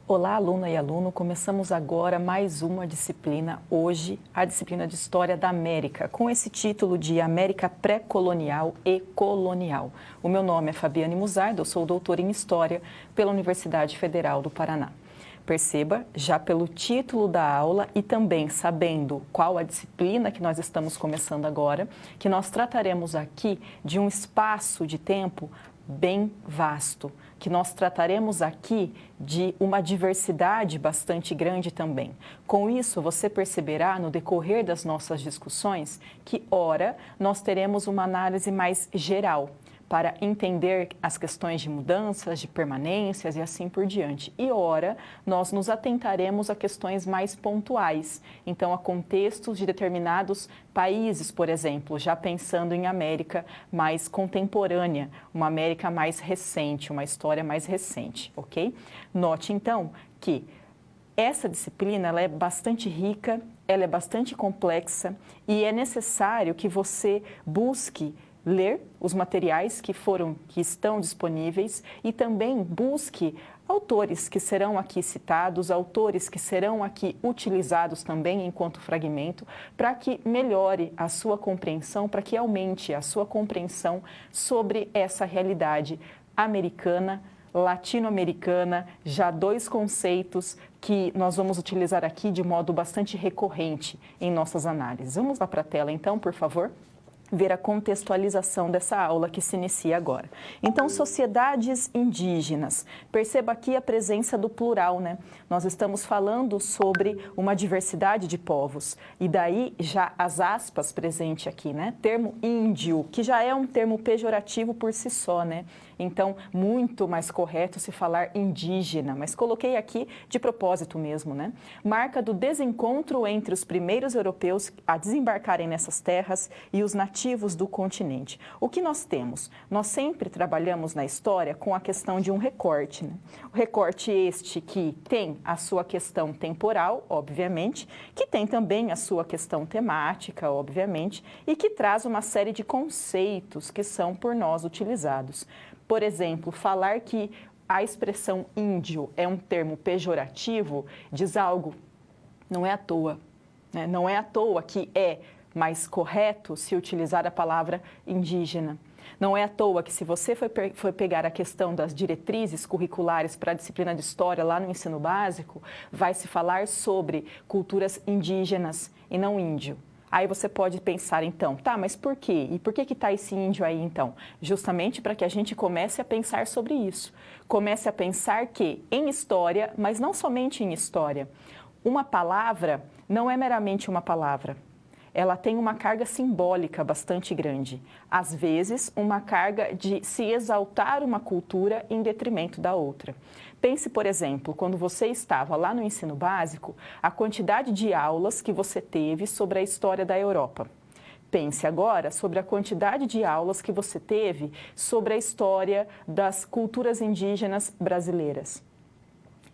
Olá, aluna e aluno. Começamos agora mais uma disciplina, hoje a disciplina de História da América, com esse título de América Pré-Colonial e Colonial. O meu nome é Fabiane Muzardo, eu sou doutora em História pela Universidade Federal do Paraná. Perceba, já pelo título da aula e também sabendo qual a disciplina que nós estamos começando agora, que nós trataremos aqui de um espaço de tempo bem vasto, que nós trataremos aqui de uma diversidade bastante grande também. Com isso, você perceberá no decorrer das nossas discussões que, ora, nós teremos uma análise mais geral, para entender as questões de mudanças, de permanências e assim por diante. E, ora, nós nos atentaremos a questões mais pontuais, então a contextos de determinados países, por exemplo, já pensando em América mais contemporânea, uma América mais recente, uma história mais recente, ok? Note, então, que essa disciplina ela é bastante rica, ela é bastante complexa e é necessário que você busque ler os materiais que estão disponíveis e também busque autores que serão aqui citados, autores que serão aqui utilizados também enquanto fragmento, para que melhore a sua compreensão, para que aumente a sua compreensão sobre essa realidade americana, latino-americana, já dois conceitos que nós vamos utilizar aqui de modo bastante recorrente em nossas análises. Vamos lá para a tela então, por favor? Ver a contextualização dessa aula que se inicia agora. Então, sociedades indígenas. Perceba aqui a presença do plural, né? Nós estamos falando sobre uma diversidade de povos. E daí já as aspas presente aqui, né? Termo índio, que já é um termo pejorativo por si só, né? Então, muito mais correto se falar indígena, mas coloquei aqui de propósito mesmo, né? Marca do desencontro entre os primeiros europeus a desembarcarem nessas terras e os nativos do continente. O que nós temos? Nós sempre trabalhamos na história com a questão de um recorte, né? O recorte este que tem a sua questão temporal, obviamente, que tem também a sua questão temática, obviamente, e que traz uma série de conceitos que são por nós utilizados. Por exemplo, falar que a expressão índio é um termo pejorativo diz algo, não é à toa, né? Não é à toa que é mais correto se utilizar a palavra indígena. Não é à toa que se você for pegar a questão das diretrizes curriculares para a disciplina de História lá no ensino básico, vai se falar sobre culturas indígenas e não índio. Aí você pode pensar, então, tá, mas por quê? E por que está esse índio aí, então? Justamente para que a gente comece a pensar sobre isso. Comece a pensar que, em história, mas não somente em história, uma palavra não é meramente uma palavra. Ela tem uma carga simbólica bastante grande. Às vezes, uma carga de se exaltar uma cultura em detrimento da outra. Pense, por exemplo, quando você estava lá no ensino básico, a quantidade de aulas que você teve sobre a história da Europa. Pense agora sobre a quantidade de aulas que você teve sobre a história das culturas indígenas brasileiras.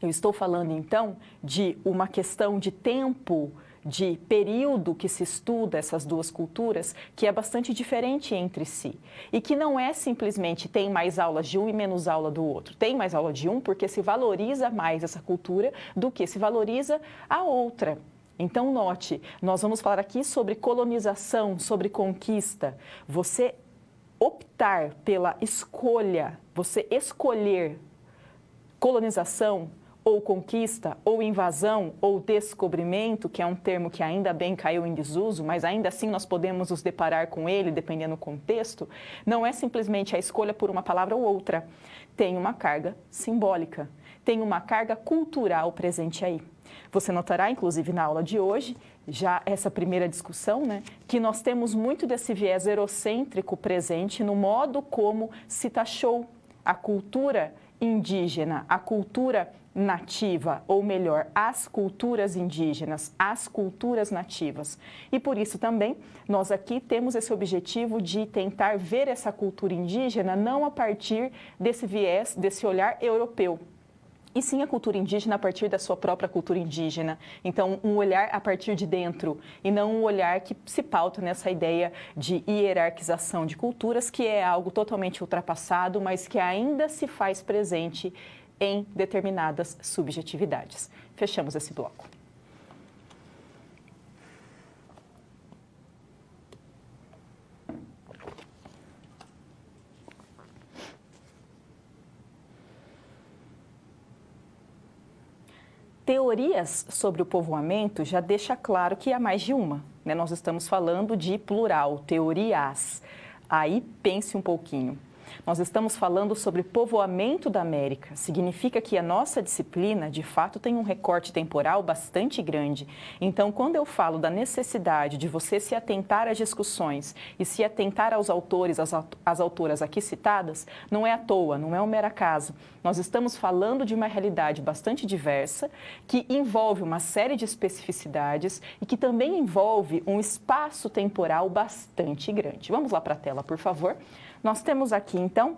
Eu estou falando, então, de uma questão de tempo, de período que se estuda essas duas culturas, que é bastante diferente entre si. E que não é simplesmente tem mais aulas de um e menos aula do outro. Tem mais aula de um porque se valoriza mais essa cultura do que se valoriza a outra. Então, note, nós vamos falar aqui sobre colonização, sobre conquista. Você optar pela escolha, você escolher colonização, ou conquista, ou invasão, ou descobrimento, que é um termo que ainda bem caiu em desuso, mas ainda assim nós podemos nos deparar com ele, dependendo do contexto, não é simplesmente a escolha por uma palavra ou outra. Tem uma carga simbólica, tem uma carga cultural presente aí. Você notará, inclusive, na aula de hoje, já essa primeira discussão, né, que nós temos muito desse viés eurocêntrico presente no modo como se taxou a cultura indígena, a cultura nativa, ou melhor, as culturas indígenas, as culturas nativas. E por isso também nós aqui temos esse objetivo de tentar ver essa cultura indígena não a partir desse viés, desse olhar europeu, e sim a cultura indígena a partir da sua própria cultura indígena. Então, um olhar a partir de dentro e não um olhar que se pauta nessa ideia de hierarquização de culturas, que é algo totalmente ultrapassado, mas que ainda se faz presente em determinadas subjetividades. Fechamos esse bloco. Teorias sobre o povoamento já deixa claro que há mais de uma, né? Nós estamos falando de plural, teorias. Aí pense um pouquinho. Nós estamos falando sobre povoamento da América. Significa que a nossa disciplina, de fato, tem um recorte temporal bastante grande. Então, quando eu falo da necessidade de você se atentar às discussões e se atentar aos autores, às autoras aqui citadas, não é à toa, não é um mero acaso. Nós estamos falando de uma realidade bastante diversa, que envolve uma série de especificidades e que também envolve um espaço temporal bastante grande. Vamos lá para a tela, por favor. Nós temos aqui, então,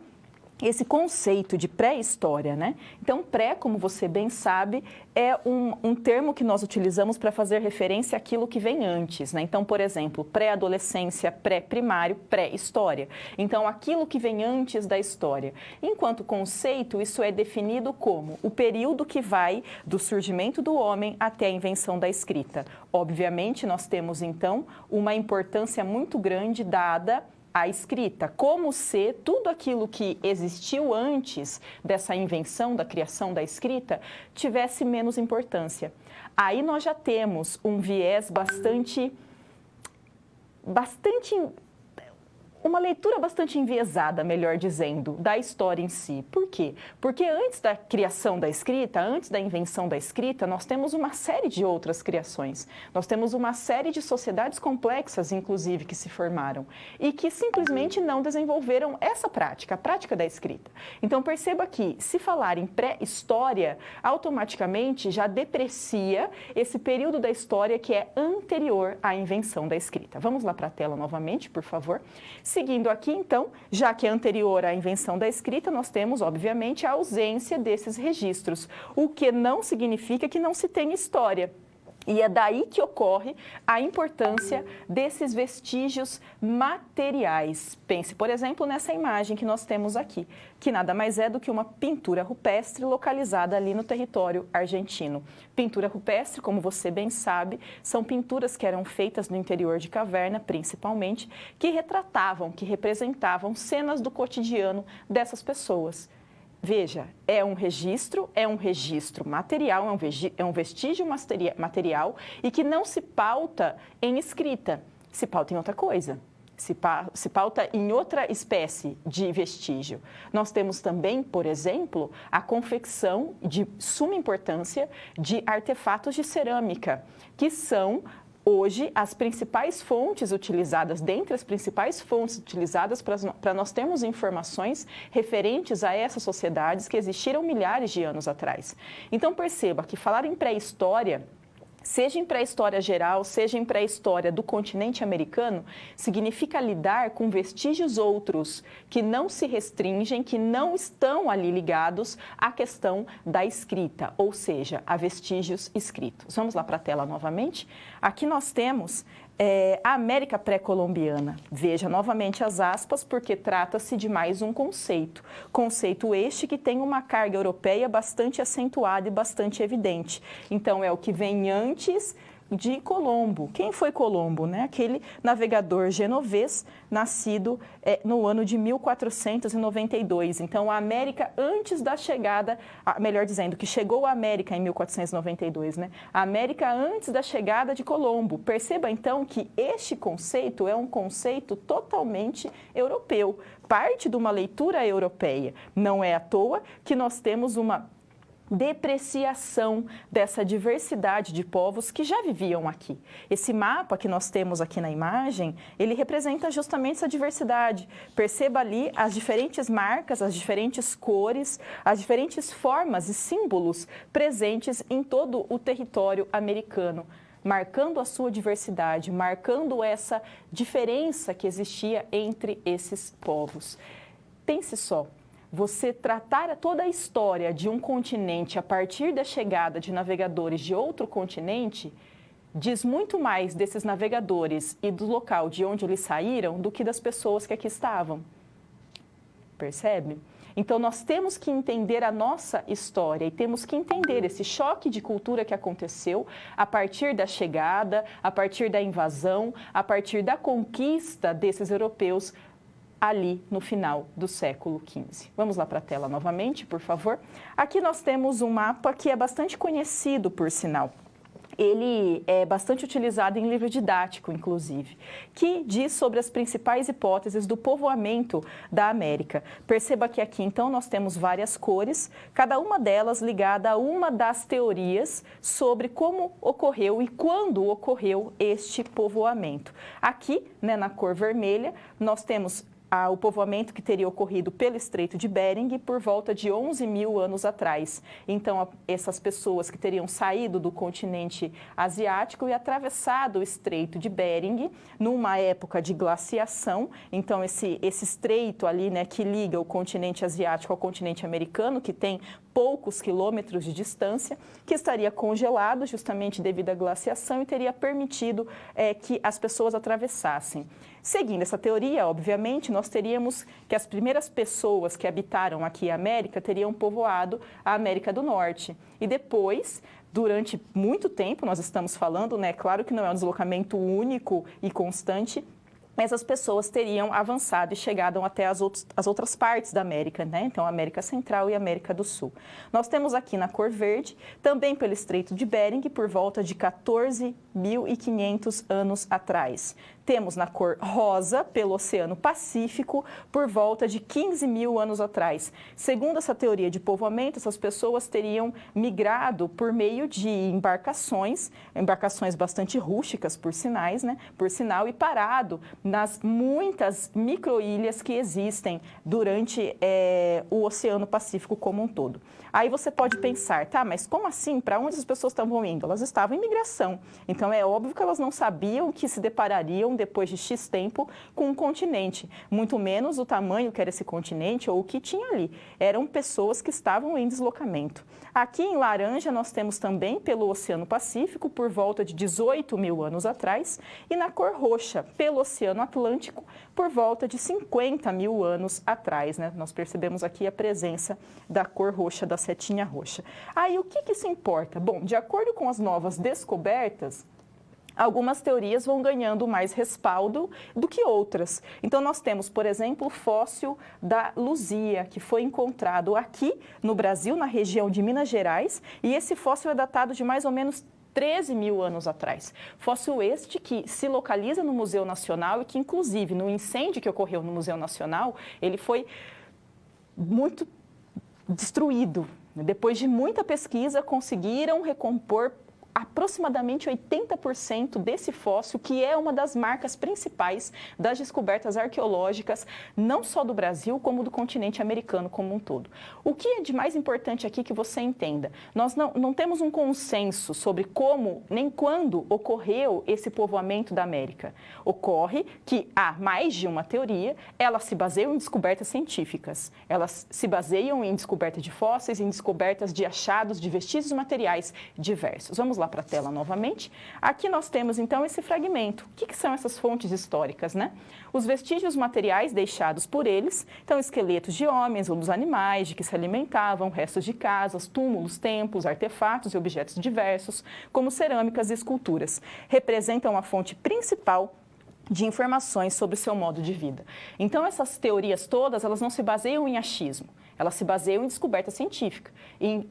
esse conceito de pré-história, né? Então, pré, como você bem sabe, é um termo que nós utilizamos para fazer referência àquilo que vem antes, né? Então, por exemplo, pré-adolescência, pré-primário, pré-história. Então, aquilo que vem antes da história. Enquanto conceito, isso é definido como o período que vai do surgimento do homem até a invenção da escrita. Obviamente, nós temos, então, uma importância muito grande dada a escrita, como se tudo aquilo que existiu antes dessa invenção, da criação da escrita, tivesse menos importância. Aí nós já temos um viés uma leitura bastante enviesada, melhor dizendo, da história em si. Por quê? Porque antes da criação da escrita, antes da invenção da escrita, nós temos uma série de outras criações. Nós temos uma série de sociedades complexas, inclusive, que se formaram e que simplesmente não desenvolveram essa prática, a prática da escrita. Então, perceba que, se falar em pré-história, automaticamente já deprecia esse período da história que é anterior à invenção da escrita. Vamos lá para a tela novamente, por favor. Seguindo aqui, então, já que é anterior à invenção da escrita, nós temos, obviamente, a ausência desses registros, o que não significa que não se tenha história. E é daí que ocorre a importância desses vestígios materiais. Pense, por exemplo, nessa imagem que nós temos aqui, que nada mais é do que uma pintura rupestre localizada ali no território argentino. Pintura rupestre, como você bem sabe, são pinturas que eram feitas no interior de caverna, principalmente, que retratavam, que representavam cenas do cotidiano dessas pessoas. Veja, é um registro material, é um vestígio material e que não se pauta em escrita, se pauta em outra coisa, se pauta em outra espécie de vestígio. Nós temos também, por exemplo, a confecção de suma importância de artefatos de cerâmica, que são hoje, as principais fontes utilizadas, dentre as principais fontes utilizadas para nós termos informações referentes a essas sociedades que existiram milhares de anos atrás. Então, perceba que falar em pré-história, seja em pré-história geral, seja em pré-história do continente americano, significa lidar com vestígios outros que não se restringem, que não estão ali ligados à questão da escrita, ou seja, a vestígios escritos. Vamos lá para a tela novamente. Aqui nós temos a América pré-colombiana. Veja novamente as aspas, porque trata-se de mais um conceito. Conceito este que tem uma carga europeia bastante acentuada e bastante evidente. Então, é o que vem antes de Colombo. Quem foi Colombo, né? Aquele navegador genovês nascido no ano de 1492. Então, a América antes da chegada, melhor dizendo, que chegou à América em 1492, né? A América antes da chegada de Colombo. Perceba, então, que este conceito é um conceito totalmente europeu, parte de uma leitura europeia. Não é à toa que nós temos uma depreciação dessa diversidade de povos que já viviam aqui. Esse mapa que nós temos aqui na imagem, ele representa justamente essa diversidade. Perceba ali as diferentes marcas, as diferentes cores, as diferentes formas e símbolos presentes em todo o território americano, marcando a sua diversidade, marcando essa diferença que existia entre esses povos. Pense só. Você tratar toda a história de um continente a partir da chegada de navegadores de outro continente diz muito mais desses navegadores e do local de onde eles saíram do que das pessoas que aqui estavam. Percebe? Então, nós temos que entender a nossa história e temos que entender esse choque de cultura que aconteceu a partir da chegada, a partir da invasão, a partir da conquista desses europeus ali no final do século XV. Vamos lá para a tela novamente, por favor. Aqui nós temos um mapa que é bastante conhecido, por sinal. Ele é bastante utilizado em livro didático, inclusive, que diz sobre as principais hipóteses do povoamento da América. Perceba que aqui, então, nós temos várias cores, cada uma delas ligada a uma das teorias sobre como ocorreu e quando ocorreu este povoamento. Aqui, né, na cor vermelha, nós temos o povoamento que teria ocorrido pelo Estreito de Bering por volta de 11 mil anos atrás. Então, essas pessoas que teriam saído do continente asiático e atravessado o Estreito de Bering numa época de glaciação. Então, esse estreito ali, né, que liga o continente asiático ao continente americano, que tem poucos quilômetros de distância, que estaria congelado justamente devido à glaciação e teria permitido que as pessoas atravessassem. Seguindo essa teoria, obviamente, nós teríamos que as primeiras pessoas que habitaram aqui a América teriam povoado a América do Norte. E depois, durante muito tempo, nós estamos falando, né? Claro que não é um deslocamento único e constante, essas pessoas teriam avançado e chegado até as outras partes da América, né? Então, a América Central e a América do Sul. Nós temos aqui na cor verde, também pelo Estreito de Bering, por volta de 14.500 anos atrás. Temos na cor rosa, pelo Oceano Pacífico, por volta de 15 mil anos atrás. Segundo essa teoria de povoamento, essas pessoas teriam migrado por meio de embarcações bastante rústicas, por sinal, e parado nas muitas micro-ilhas que existem durante o Oceano Pacífico como um todo. Aí você pode pensar, tá, mas como assim? Para onde as pessoas estavam indo? Elas estavam em migração. Então, é óbvio que elas não sabiam que se deparariam depois de X tempo com um continente, muito menos o tamanho que era esse continente ou o que tinha ali. Eram pessoas que estavam em deslocamento. Aqui em laranja nós temos também pelo Oceano Pacífico por volta de 18 mil anos atrás e na cor roxa pelo Oceano Atlântico por volta de 50 mil anos atrás, né? Nós percebemos aqui a presença da cor roxa, da setinha roxa. Aí o que isso importa? Bom, de acordo com as novas descobertas, algumas teorias vão ganhando mais respaldo do que outras. Então, nós temos, por exemplo, o fóssil da Luzia, que foi encontrado aqui no Brasil, na região de Minas Gerais, e esse fóssil é datado de mais ou menos 13 mil anos atrás. Fóssil este que se localiza no Museu Nacional e que, inclusive, no incêndio que ocorreu no Museu Nacional, ele foi muito destruído. Depois de muita pesquisa, conseguiram recompor aproximadamente 80% desse fóssil, que é uma das marcas principais das descobertas arqueológicas, não só do Brasil, como do continente americano como um todo. O que é de mais importante aqui que você entenda? Nós não temos um consenso sobre como nem quando ocorreu esse povoamento da América. Ocorre que há mais de uma teoria, elas se baseiam em descobertas científicas, elas se baseiam em descoberta de fósseis, em descobertas de achados de vestígios materiais diversos. Vamos lá para a tela novamente. Aqui nós temos, então, esse fragmento. O que são essas fontes históricas, né? Os vestígios materiais deixados por eles, então, esqueletos de homens ou dos animais de que se alimentavam, restos de casas, túmulos, templos, artefatos e objetos diversos, como cerâmicas e esculturas, representam a fonte principal de informações sobre o seu modo de vida. Então, essas teorias todas, elas não se baseiam em achismo, elas se baseiam em descoberta científica, em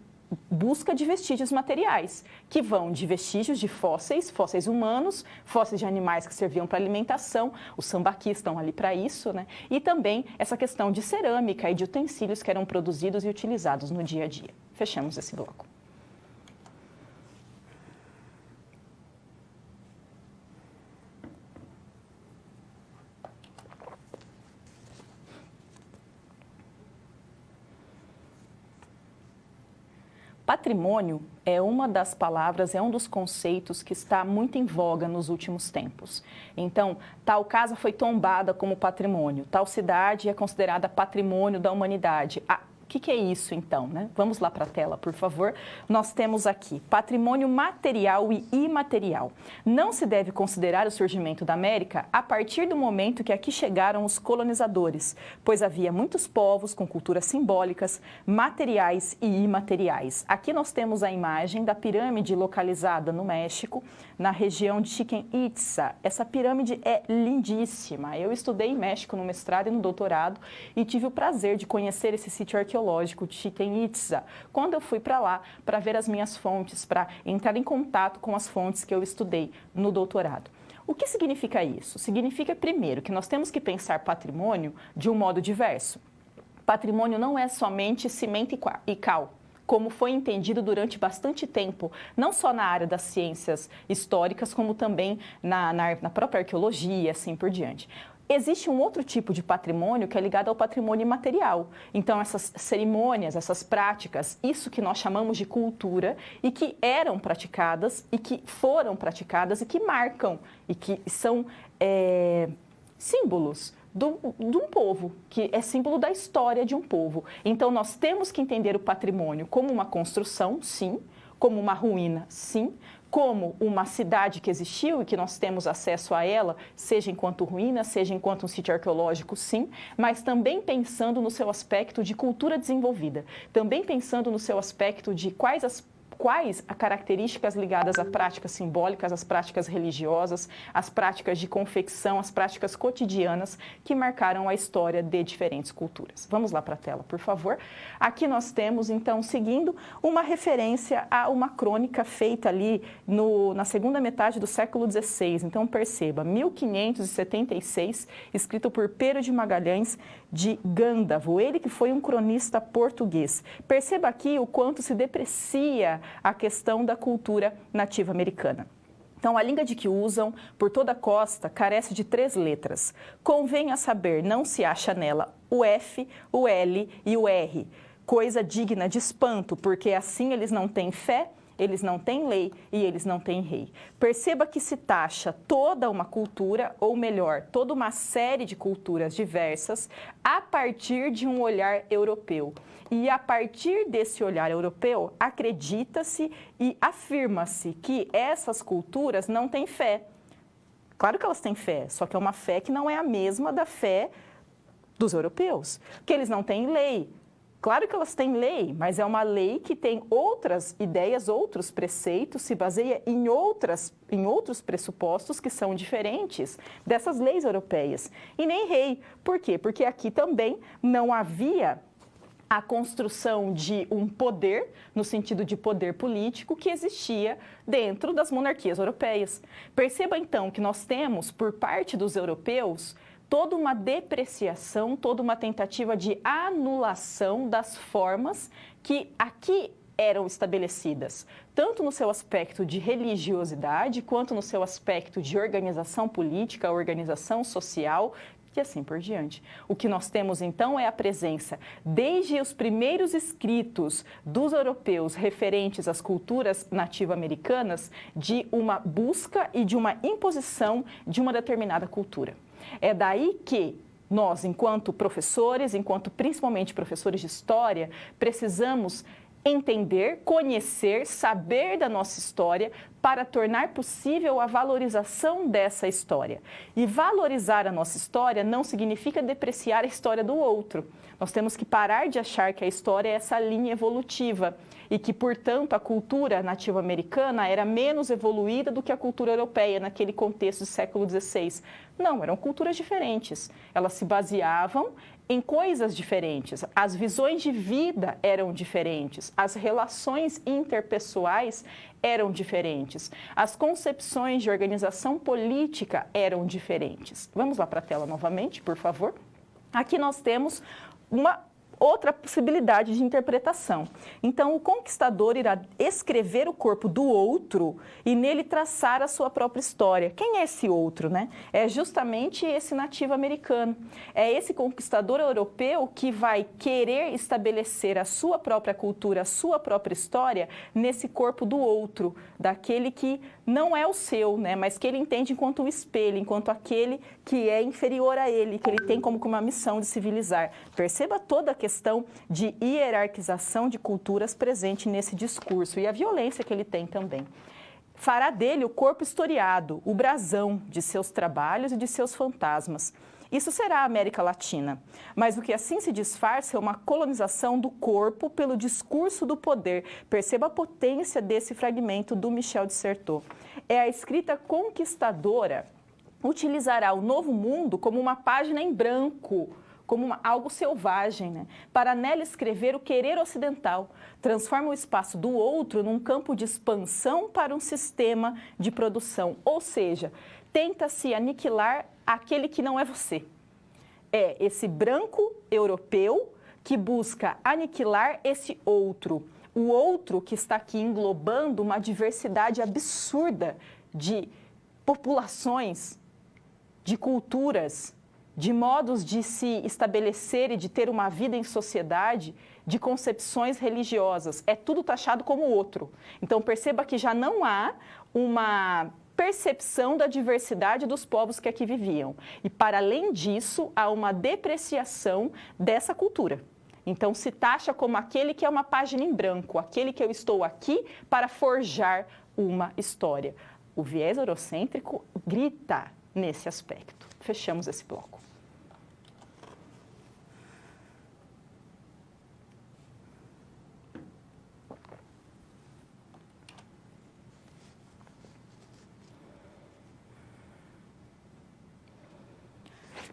busca de vestígios materiais, que vão de vestígios de fósseis humanos, fósseis de animais que serviam para alimentação, os sambaquis estão ali para isso, né? E também essa questão de cerâmica e de utensílios que eram produzidos e utilizados no dia a dia. Fechamos esse bloco. Patrimônio é uma das palavras, é um dos conceitos que está muito em voga nos últimos tempos. Então, tal casa foi tombada como patrimônio, tal cidade é considerada patrimônio da humanidade. O que é isso, então, né? Vamos lá para a tela, por favor. Nós temos aqui patrimônio material e imaterial. Não se deve considerar o surgimento da América a partir do momento que aqui chegaram os colonizadores, pois havia muitos povos com culturas simbólicas, materiais e imateriais. Aqui nós temos a imagem da pirâmide localizada no México, na região de Chichén Itzá. Essa pirâmide é lindíssima. Eu estudei em México no mestrado e no doutorado e tive o prazer de conhecer esse sítio arqueológico de Chichén Itzá, quando eu fui para lá para ver as minhas fontes, para entrar em contato com as fontes que eu estudei no doutorado. O que significa isso? Significa, primeiro, que nós temos que pensar patrimônio de um modo diverso. Patrimônio não é somente cimento e cal, como foi entendido durante bastante tempo, não só na área das ciências históricas, como também na própria arqueologia e assim por diante. Existe um outro tipo de patrimônio que é ligado ao patrimônio imaterial. Então, essas cerimônias, essas práticas, isso que nós chamamos de cultura e que eram praticadas e que foram praticadas e que marcam e que são símbolos de um povo, que é símbolo da história de um povo. Então, nós temos que entender o patrimônio como uma construção, sim, como uma ruína, sim, como uma cidade que existiu e que nós temos acesso a ela, seja enquanto ruína, seja enquanto um sítio arqueológico, sim, mas também pensando no seu aspecto de cultura desenvolvida, também pensando no seu aspecto de quais as características ligadas a práticas simbólicas, às práticas religiosas, às práticas de confecção, às práticas cotidianas que marcaram a história de diferentes culturas. Vamos lá para a tela, por favor. Aqui nós temos, então, seguindo, uma referência a uma crônica feita ali na segunda metade do século XVI. Então, perceba, 1576, escrito por Pero de Magalhães de Gândavo, ele que foi um cronista português. Perceba aqui o quanto se deprecia a questão da cultura nativa americana. Então, a língua de que usam por toda a costa carece de 3 letras. Convém a saber, não se acha nela o F, o L e o R. Coisa digna de espanto, porque assim eles não têm fé, eles não têm lei e eles não têm rei. Perceba que se taxa toda uma cultura, ou melhor, toda uma série de culturas diversas, a partir de um olhar europeu. E a partir desse olhar europeu, acredita-se e afirma-se que essas culturas não têm fé. Claro que elas têm fé, só que é uma fé que não é a mesma da fé dos europeus, que eles não têm lei. Claro que elas têm lei, mas é uma lei que tem outras ideias, outros preceitos, se baseia em outros pressupostos que são diferentes dessas leis europeias. E nem rei. Por quê? Porque aqui também não havia a construção de um poder, no sentido de poder político, que existia dentro das monarquias europeias. Perceba, então, que nós temos, por parte dos europeus, toda uma depreciação, toda uma tentativa de anulação das formas que aqui eram estabelecidas, tanto no seu aspecto de religiosidade, quanto no seu aspecto de organização política, organização social, e assim por diante. O que nós temos, então, é a presença, desde os primeiros escritos dos europeus referentes às culturas nativo-americanas, de uma busca e de uma imposição de uma determinada cultura. É daí que nós, enquanto professores, enquanto principalmente professores de história, precisamos entender, conhecer, saber da nossa história para tornar possível a valorização dessa história. E valorizar a nossa história não significa depreciar a história do outro. Nós temos que parar de achar que a história é essa linha evolutiva e que, portanto, a cultura nativa-americana era menos evoluída do que a cultura europeia naquele contexto do século XVI. Não, eram culturas diferentes. Elas se baseavam em coisas diferentes. As visões de vida eram diferentes, as relações interpessoais eram diferentes, as concepções de organização política eram diferentes. Vamos lá para a tela novamente, por favor. Aqui nós temos uma outra possibilidade de interpretação. Então, o conquistador irá escrever o corpo do outro e nele traçar a sua própria história. Quem é esse outro, né? É justamente esse nativo americano. É esse conquistador europeu que vai querer estabelecer a sua própria cultura, a sua própria história nesse corpo do outro, daquele que não é o seu, né? Mas que ele entende enquanto um espelho, enquanto aquele que é inferior a ele, que ele tem como uma missão de civilizar. Perceba toda a questão de hierarquização de culturas presente nesse discurso e a violência que ele tem também. Fará dele o corpo historiado, o brasão de seus trabalhos e de seus fantasmas. Isso será a América Latina, mas o que assim se disfarça é uma colonização do corpo pelo discurso do poder. Perceba a potência desse fragmento do Michel de Certeau. É a escrita conquistadora utilizará o Novo Mundo como uma página em branco, como algo selvagem, né? Para nela escrever o querer ocidental. Transforma o espaço do outro num campo de expansão para um sistema de produção. Ou seja, tenta-se aniquilar aquele que não é você. É esse branco europeu que busca aniquilar esse outro. O outro que está aqui englobando uma diversidade absurda de populações, de culturas, de modos de se estabelecer e de ter uma vida em sociedade, de concepções religiosas. É tudo taxado como outro. Então, perceba que já não há uma percepção da diversidade dos povos que aqui viviam. E, para além disso, há uma depreciação dessa cultura. Então, se taxa como aquele que é uma página em branco, aquele que eu estou aqui para forjar uma história. O viés eurocêntrico grita nesse aspecto. Fechamos esse bloco.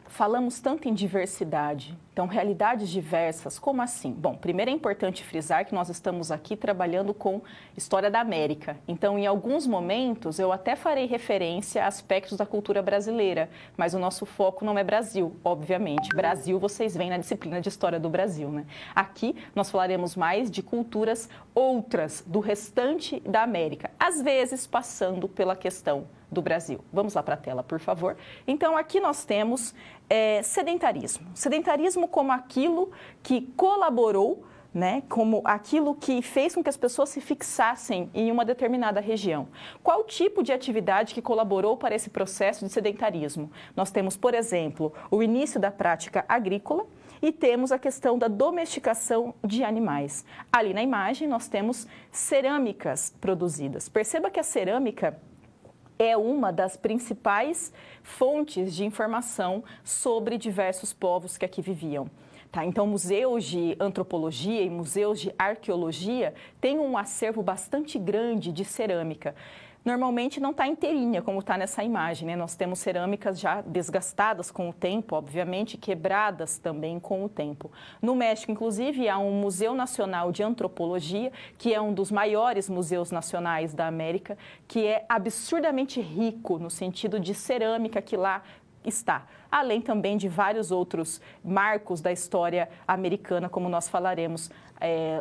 Falamos tanto em diversidade, então realidades diversas, como assim? Bom, primeiro é importante frisar que nós estamos aqui trabalhando com história da América. Então, em alguns momentos, eu até farei referência a aspectos da cultura brasileira, mas o nosso foco não é Brasil, obviamente. Brasil, vocês veem na disciplina de História do Brasil, né? Aqui, nós falaremos mais de culturas outras do restante da América, às vezes passando pela questão do Brasil. Vamos lá para a tela, por favor. Então, aqui nós temos sedentarismo. Sedentarismo como aquilo que colaborou, né, como aquilo que fez com que as pessoas se fixassem em uma determinada região. Qual tipo de atividade que colaborou para esse processo de sedentarismo? Nós temos, por exemplo, o início da prática agrícola e temos a questão da domesticação de animais. Ali na imagem nós temos cerâmicas produzidas. Perceba que a cerâmica é uma das principais fontes de informação sobre diversos povos que aqui viviam. Tá? Então, museus de antropologia e museus de arqueologia têm um acervo bastante grande de cerâmica. Normalmente não está inteirinha, como está nessa imagem, né? Nós temos cerâmicas já desgastadas com o tempo, obviamente, quebradas também com o tempo. No México, inclusive, há um Museu Nacional de Antropologia, que é um dos maiores museus nacionais da América, que é absurdamente rico no sentido de cerâmica que lá está, além também de vários outros marcos da história americana, como nós falaremos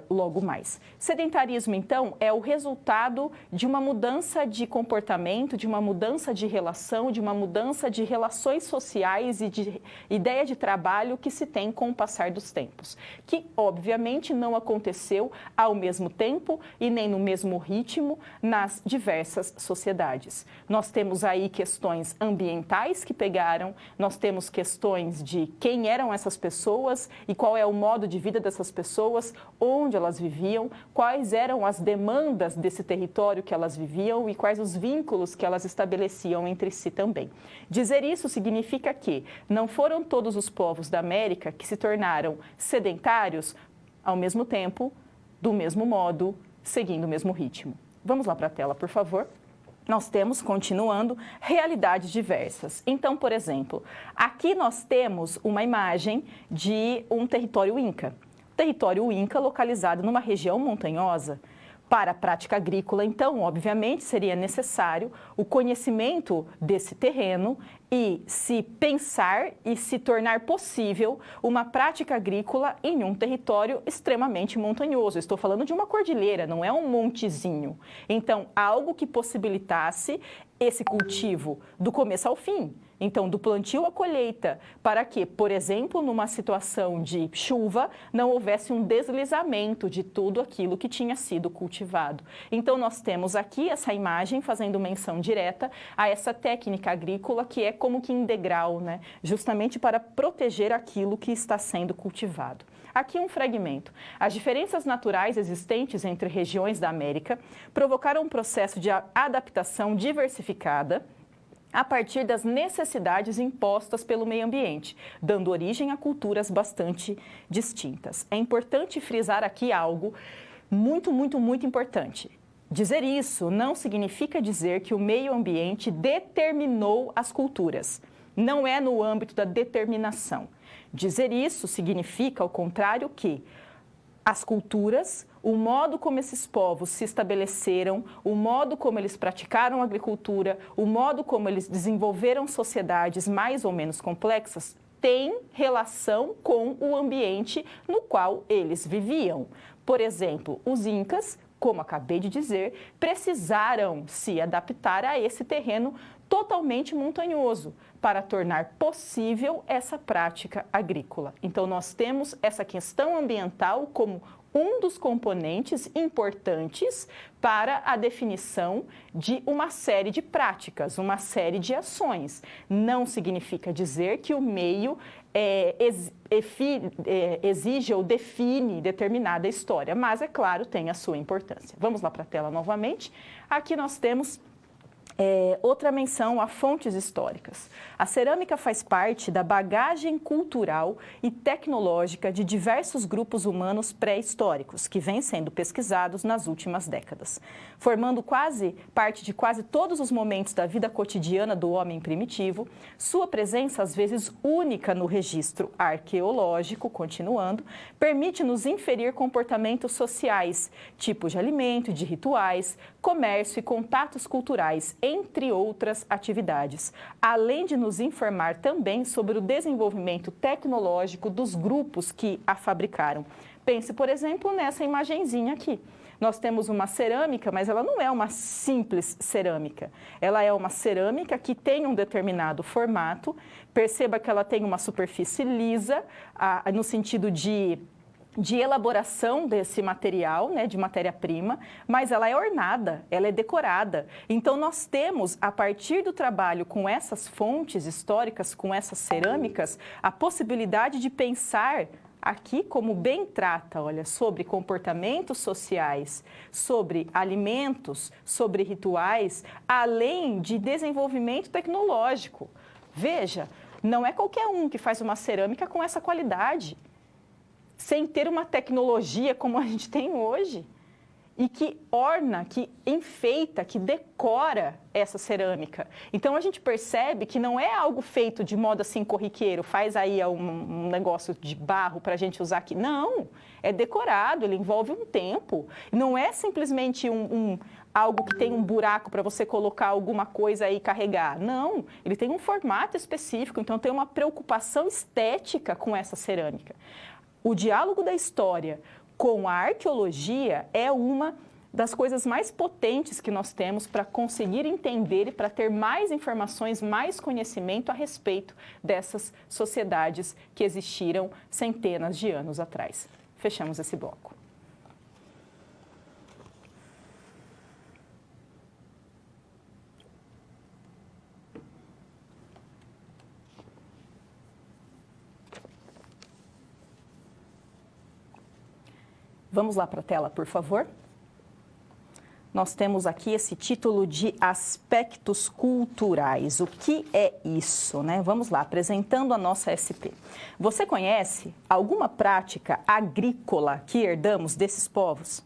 logo mais. Sedentarismo, então, é o resultado de uma mudança de comportamento, de uma mudança de relação, de uma mudança de relações sociais e de ideia de trabalho que se tem com o passar dos tempos, que, obviamente, não aconteceu ao mesmo tempo e nem no mesmo ritmo nas diversas sociedades. Nós temos aí questões ambientais que pegaram, nós temos questões de quem eram essas pessoas e qual é o modo de vida dessas pessoas, onde elas viviam, quais eram as demandas desse território que elas viviam e quais os vínculos que elas estabeleciam entre si também. Dizer isso significa que não foram todos os povos da América que se tornaram sedentários ao mesmo tempo, do mesmo modo, seguindo o mesmo ritmo. Vamos lá para a tela, por favor. Nós temos, continuando, realidades diversas. Então, por exemplo, aqui nós temos uma imagem de um território Inca. Território Inca localizado numa região montanhosa. Para a prática agrícola, então, obviamente, seria necessário o conhecimento desse terreno e se pensar e se tornar possível uma prática agrícola em um território extremamente montanhoso. Estou falando de uma cordilheira, não é um montezinho. Então, algo que possibilitasse esse cultivo do começo ao fim. Então, do plantio à colheita, para que, por exemplo, numa situação de chuva, não houvesse um deslizamento de tudo aquilo que tinha sido cultivado. Então, nós temos aqui essa imagem fazendo menção direta a essa técnica agrícola que é como que em degrau, né? Justamente para proteger aquilo que está sendo cultivado. Aqui um fragmento. As diferenças naturais existentes entre regiões da América provocaram um processo de adaptação diversificada a partir das necessidades impostas pelo meio ambiente, dando origem a culturas bastante distintas. É importante frisar aqui algo muito importante. Dizer isso não significa dizer que o meio ambiente determinou as culturas. Não é no âmbito da determinação. Dizer isso significa, ao contrário, que as culturas, o modo como esses povos se estabeleceram, o modo como eles praticaram a agricultura, o modo como eles desenvolveram sociedades mais ou menos complexas, tem relação com o ambiente no qual eles viviam. Por exemplo, os incas, como acabei de dizer, precisaram se adaptar a esse terreno totalmente montanhoso para tornar possível essa prática agrícola. Então, nós temos essa questão ambiental como um dos componentes importantes para a definição de uma série de práticas, uma série de ações. Não significa dizer que o meio exige ou define determinada história, mas, é claro, tem a sua importância. Vamos lá para a tela novamente. Aqui nós temos outra menção a fontes históricas. A cerâmica faz parte da bagagem cultural e tecnológica de diversos grupos humanos pré-históricos, que vêm sendo pesquisados nas últimas décadas, formando parte de quase todos os momentos da vida cotidiana do homem primitivo. Sua presença, às vezes única no registro arqueológico, continuando, permite-nos inferir comportamentos sociais, tipos de alimento, de rituais, comércio e contatos culturais, entre outras atividades, além de nos informar também sobre o desenvolvimento tecnológico dos grupos que a fabricaram. Pense, por exemplo, nessa imagenzinha aqui. Nós temos uma cerâmica, mas ela não é uma simples cerâmica. Ela é uma cerâmica que tem um determinado formato. Perceba que ela tem uma superfície lisa, no sentido de elaboração desse material, né, de matéria-prima, mas ela é ornada, ela é decorada. Então, nós temos, a partir do trabalho com essas fontes históricas, com essas cerâmicas, a possibilidade de pensar aqui, como bem trata, olha, sobre comportamentos sociais, sobre alimentos, sobre rituais, além de desenvolvimento tecnológico. Veja, não é qualquer um que faz uma cerâmica com essa qualidade, sem ter uma tecnologia como a gente tem hoje, e que orna, que enfeita, que decora essa cerâmica. Então, a gente percebe que não é algo feito de modo assim corriqueiro, faz aí um negócio de barro para a gente usar aqui. Não, é decorado, ele envolve um tempo. Não é simplesmente algo que tem um buraco para você colocar alguma coisa aí e carregar. Não, ele tem um formato específico, então tem uma preocupação estética com essa cerâmica. O diálogo da história com a arqueologia é uma das coisas mais potentes que nós temos para conseguir entender e para ter mais informações, mais conhecimento a respeito dessas sociedades que existiram centenas de anos atrás. Fechamos esse bloco. Vamos lá para a tela, por favor. Nós temos aqui esse título de aspectos culturais. O que é isso, né? Vamos lá, apresentando a nossa SP. Você conhece alguma prática agrícola que herdamos desses povos?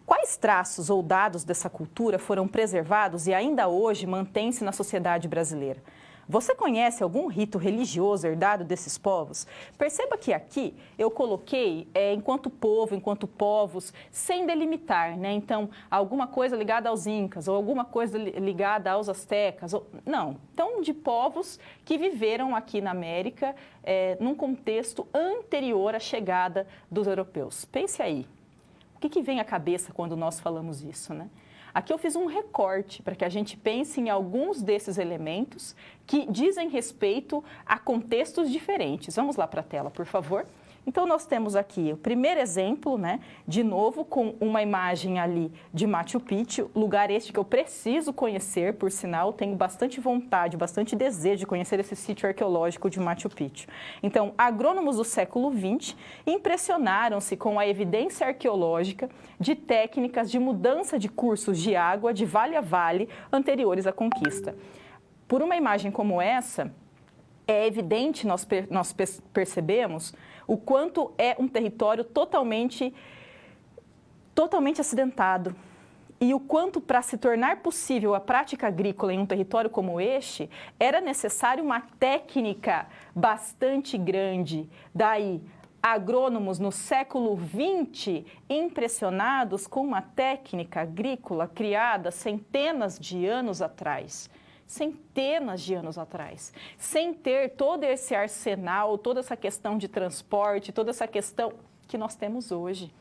Quais traços ou dados dessa cultura foram preservados e ainda hoje mantêm-se na sociedade brasileira? Você conhece algum rito religioso herdado desses povos? Perceba que aqui eu coloquei enquanto povo, enquanto povos, sem delimitar, né? Então, alguma coisa ligada aos incas ou alguma coisa ligada aos astecas. Não. Então, de povos que viveram aqui na América num contexto anterior à chegada dos europeus. Pense aí. O que vem à cabeça quando nós falamos isso, né? Aqui eu fiz um recorte para que a gente pense em alguns desses elementos que dizem respeito a contextos diferentes. Vamos lá para a tela, por favor. Então, nós temos aqui o primeiro exemplo, né, de novo, com uma imagem ali de Machu Picchu, lugar este que eu preciso conhecer, por sinal, tenho bastante vontade, bastante desejo de conhecer esse sítio arqueológico de Machu Picchu. Então, agrônomos do século XX impressionaram-se com a evidência arqueológica de técnicas de mudança de cursos de água de vale a vale anteriores à conquista. Por uma imagem como essa, é evidente, nós percebemos o quanto é um território totalmente acidentado e o quanto, para se tornar possível a prática agrícola em um território como este, era necessário uma técnica bastante grande. Daí, agrônomos no século XX impressionados com uma técnica agrícola criada centenas de anos atrás. Sem ter todo esse arsenal, toda essa questão de transporte, toda essa questão que nós temos hoje.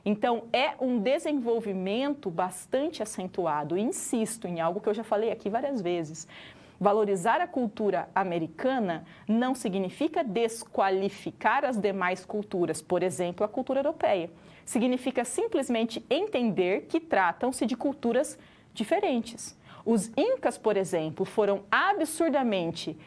Então, é um desenvolvimento bastante acentuado. E insisto em algo que eu já falei aqui várias vezes. Valorizar a cultura americana não significa desqualificar as demais culturas, por exemplo, a cultura europeia. Significa simplesmente entender que tratam-se de culturas diferentes. Os incas, por exemplo, foram absurdamente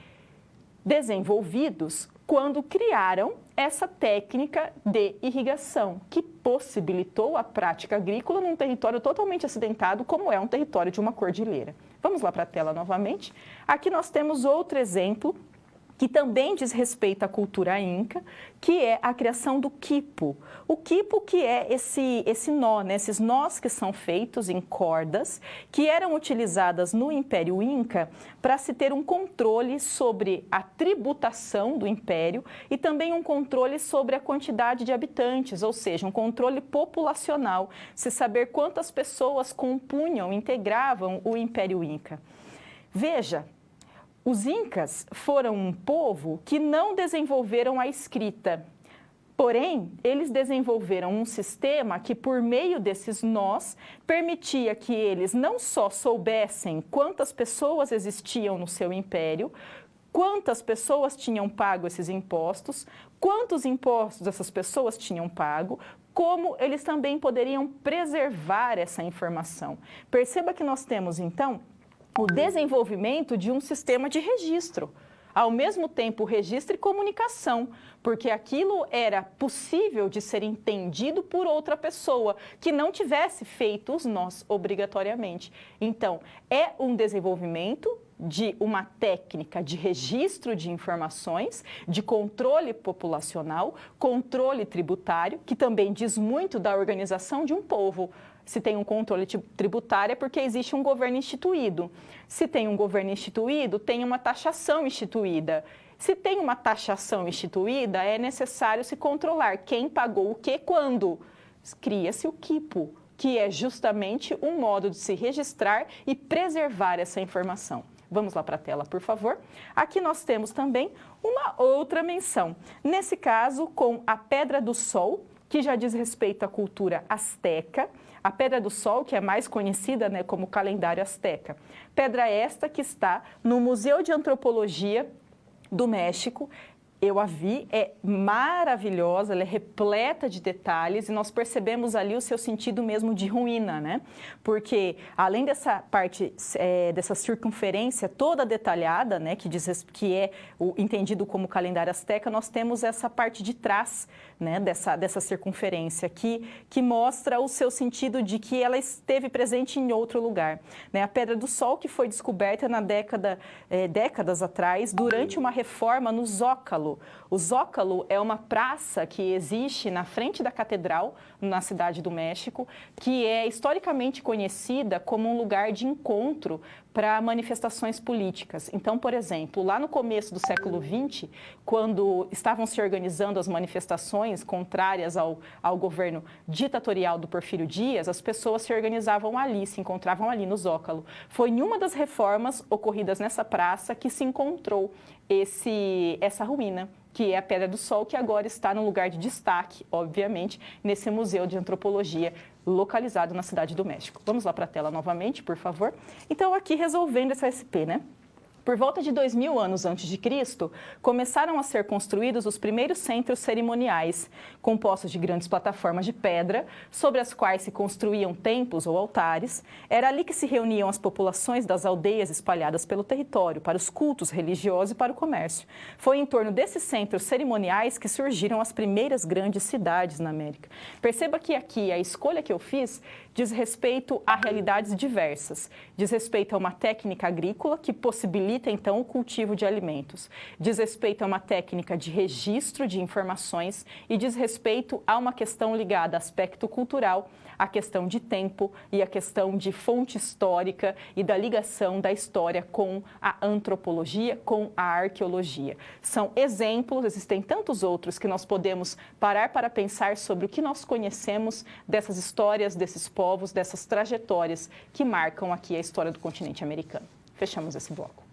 desenvolvidos quando criaram essa técnica de irrigação, que possibilitou a prática agrícola num território totalmente acidentado, como é um território de uma cordilheira. Vamos lá para a tela novamente. Aqui nós temos outro exemplo que também diz respeito à cultura inca, que é a criação do quipu. O quipu que é esse nó, né? Esses nós que são feitos em cordas, que eram utilizadas no Império Inca para se ter um controle sobre a tributação do Império e também um controle sobre a quantidade de habitantes, ou seja, um controle populacional, se saber quantas pessoas compunham, integravam o Império Inca. Veja, os incas foram um povo que não desenvolveram a escrita. Porém, eles desenvolveram um sistema que, por meio desses nós, permitia que eles não só soubessem quantas pessoas existiam no seu império, quantas pessoas tinham pago esses impostos, quantos impostos essas pessoas tinham pago, como eles também poderiam preservar essa informação. Perceba que nós temos, então, o desenvolvimento de um sistema de registro, ao mesmo tempo registro e comunicação, porque aquilo era possível de ser entendido por outra pessoa que não tivesse feito os nós obrigatoriamente. Então, é um desenvolvimento de uma técnica de registro de informações, de controle populacional, controle tributário, que também diz muito da organização de um povo. Se tem um controle tributário é porque existe um governo instituído. Se tem um governo instituído, tem uma taxação instituída. Se tem uma taxação instituída, é necessário se controlar quem pagou o que quando. Cria-se o quipu, que é justamente um modo de se registrar e preservar essa informação. Vamos lá para a tela, por favor. Aqui nós temos também uma outra menção. Nesse caso, com a Pedra do Sol, que já diz respeito à cultura asteca. A Pedra do Sol, que é mais conhecida, né, como calendário asteca. Pedra esta que está no Museu de Antropologia do México. Eu a vi, é maravilhosa, ela é repleta de detalhes e nós percebemos ali o seu sentido mesmo de ruína, né? Porque além dessa parte, dessa circunferência toda detalhada, né, que é o entendido como calendário asteca, nós temos essa parte de trás, né, dessa circunferência que mostra o seu sentido de que ela esteve presente em outro lugar, né? A Pedra do Sol, que foi descoberta na décadas atrás, durante uma reforma no Zócalo. O Zócalo é uma praça que existe na frente da catedral, na cidade do México, que é historicamente conhecida como um lugar de encontro para manifestações políticas. Então, por exemplo, lá no começo do século XX, quando estavam se organizando as manifestações contrárias ao governo ditatorial do Porfírio Dias, as pessoas se organizavam ali, se encontravam ali no Zócalo. Foi em uma das reformas ocorridas nessa praça que se encontrou essa ruína, que é a Pedra do Sol, que agora está no lugar de destaque, obviamente, nesse Museu de Antropologia localizado na cidade do México. Vamos lá para a tela novamente, por favor. Então, aqui resolvendo essa SP, né? Por volta de 2000 anos antes de Cristo, começaram a ser construídos os primeiros centros cerimoniais, compostos de grandes plataformas de pedra, sobre as quais se construíam templos ou altares. Era ali que se reuniam as populações das aldeias espalhadas pelo território, para os cultos religiosos e para o comércio. Foi em torno desses centros cerimoniais que surgiram as primeiras grandes cidades na América. Perceba que aqui a escolha que eu fiz diz respeito a realidades diversas, diz respeito a uma técnica agrícola que possibilita, então, o cultivo de alimentos, diz respeito a uma técnica de registro de informações e diz respeito a uma questão ligada a aspecto cultural, a questão de tempo e a questão de fonte histórica e da ligação da história com a antropologia, com a arqueologia. São exemplos, existem tantos outros que nós podemos parar para pensar sobre o que nós conhecemos dessas histórias, desses povos, dessas trajetórias que marcam aqui a história do continente americano. Fechamos esse bloco.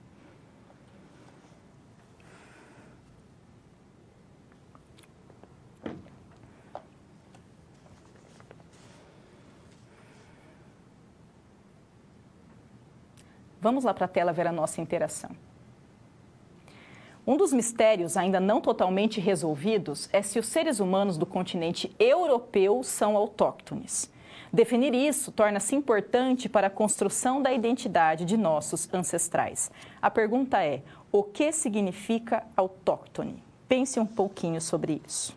Vamos lá para a tela ver a nossa interação. Um dos mistérios ainda não totalmente resolvidos é se os seres humanos do continente europeu são autóctones. Definir isso torna-se importante para a construção da identidade de nossos ancestrais. A pergunta é: o que significa autóctone? Pense um pouquinho sobre isso.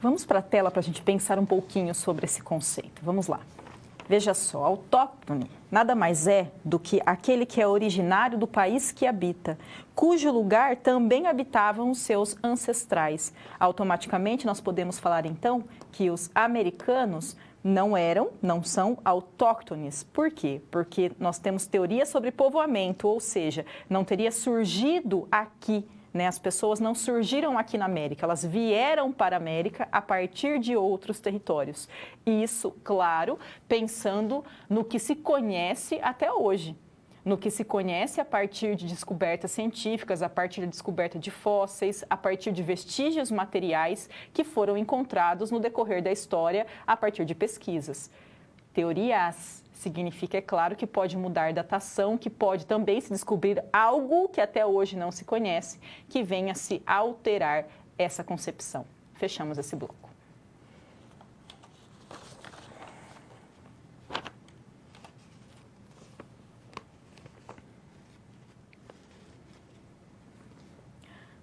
Vamos para a tela para a gente pensar um pouquinho sobre esse conceito. Vamos lá. Veja só, autóctone nada mais é do que aquele que é originário do país que habita, cujo lugar também habitavam os seus ancestrais. Automaticamente, nós podemos falar, então, que os americanos não são autóctones. Por quê? Porque nós temos teoria sobre povoamento, ou seja, não teria surgido aqui. As pessoas não surgiram aqui na América, elas vieram para a América a partir de outros territórios. Isso, claro, pensando no que se conhece até hoje, no que se conhece a partir de descobertas científicas, a partir da descoberta de fósseis, a partir de vestígios materiais que foram encontrados no decorrer da história a partir de pesquisas. Teorias significa, é claro, que pode mudar datação, que pode também se descobrir algo que até hoje não se conhece, que venha se alterar essa concepção. Fechamos esse bloco.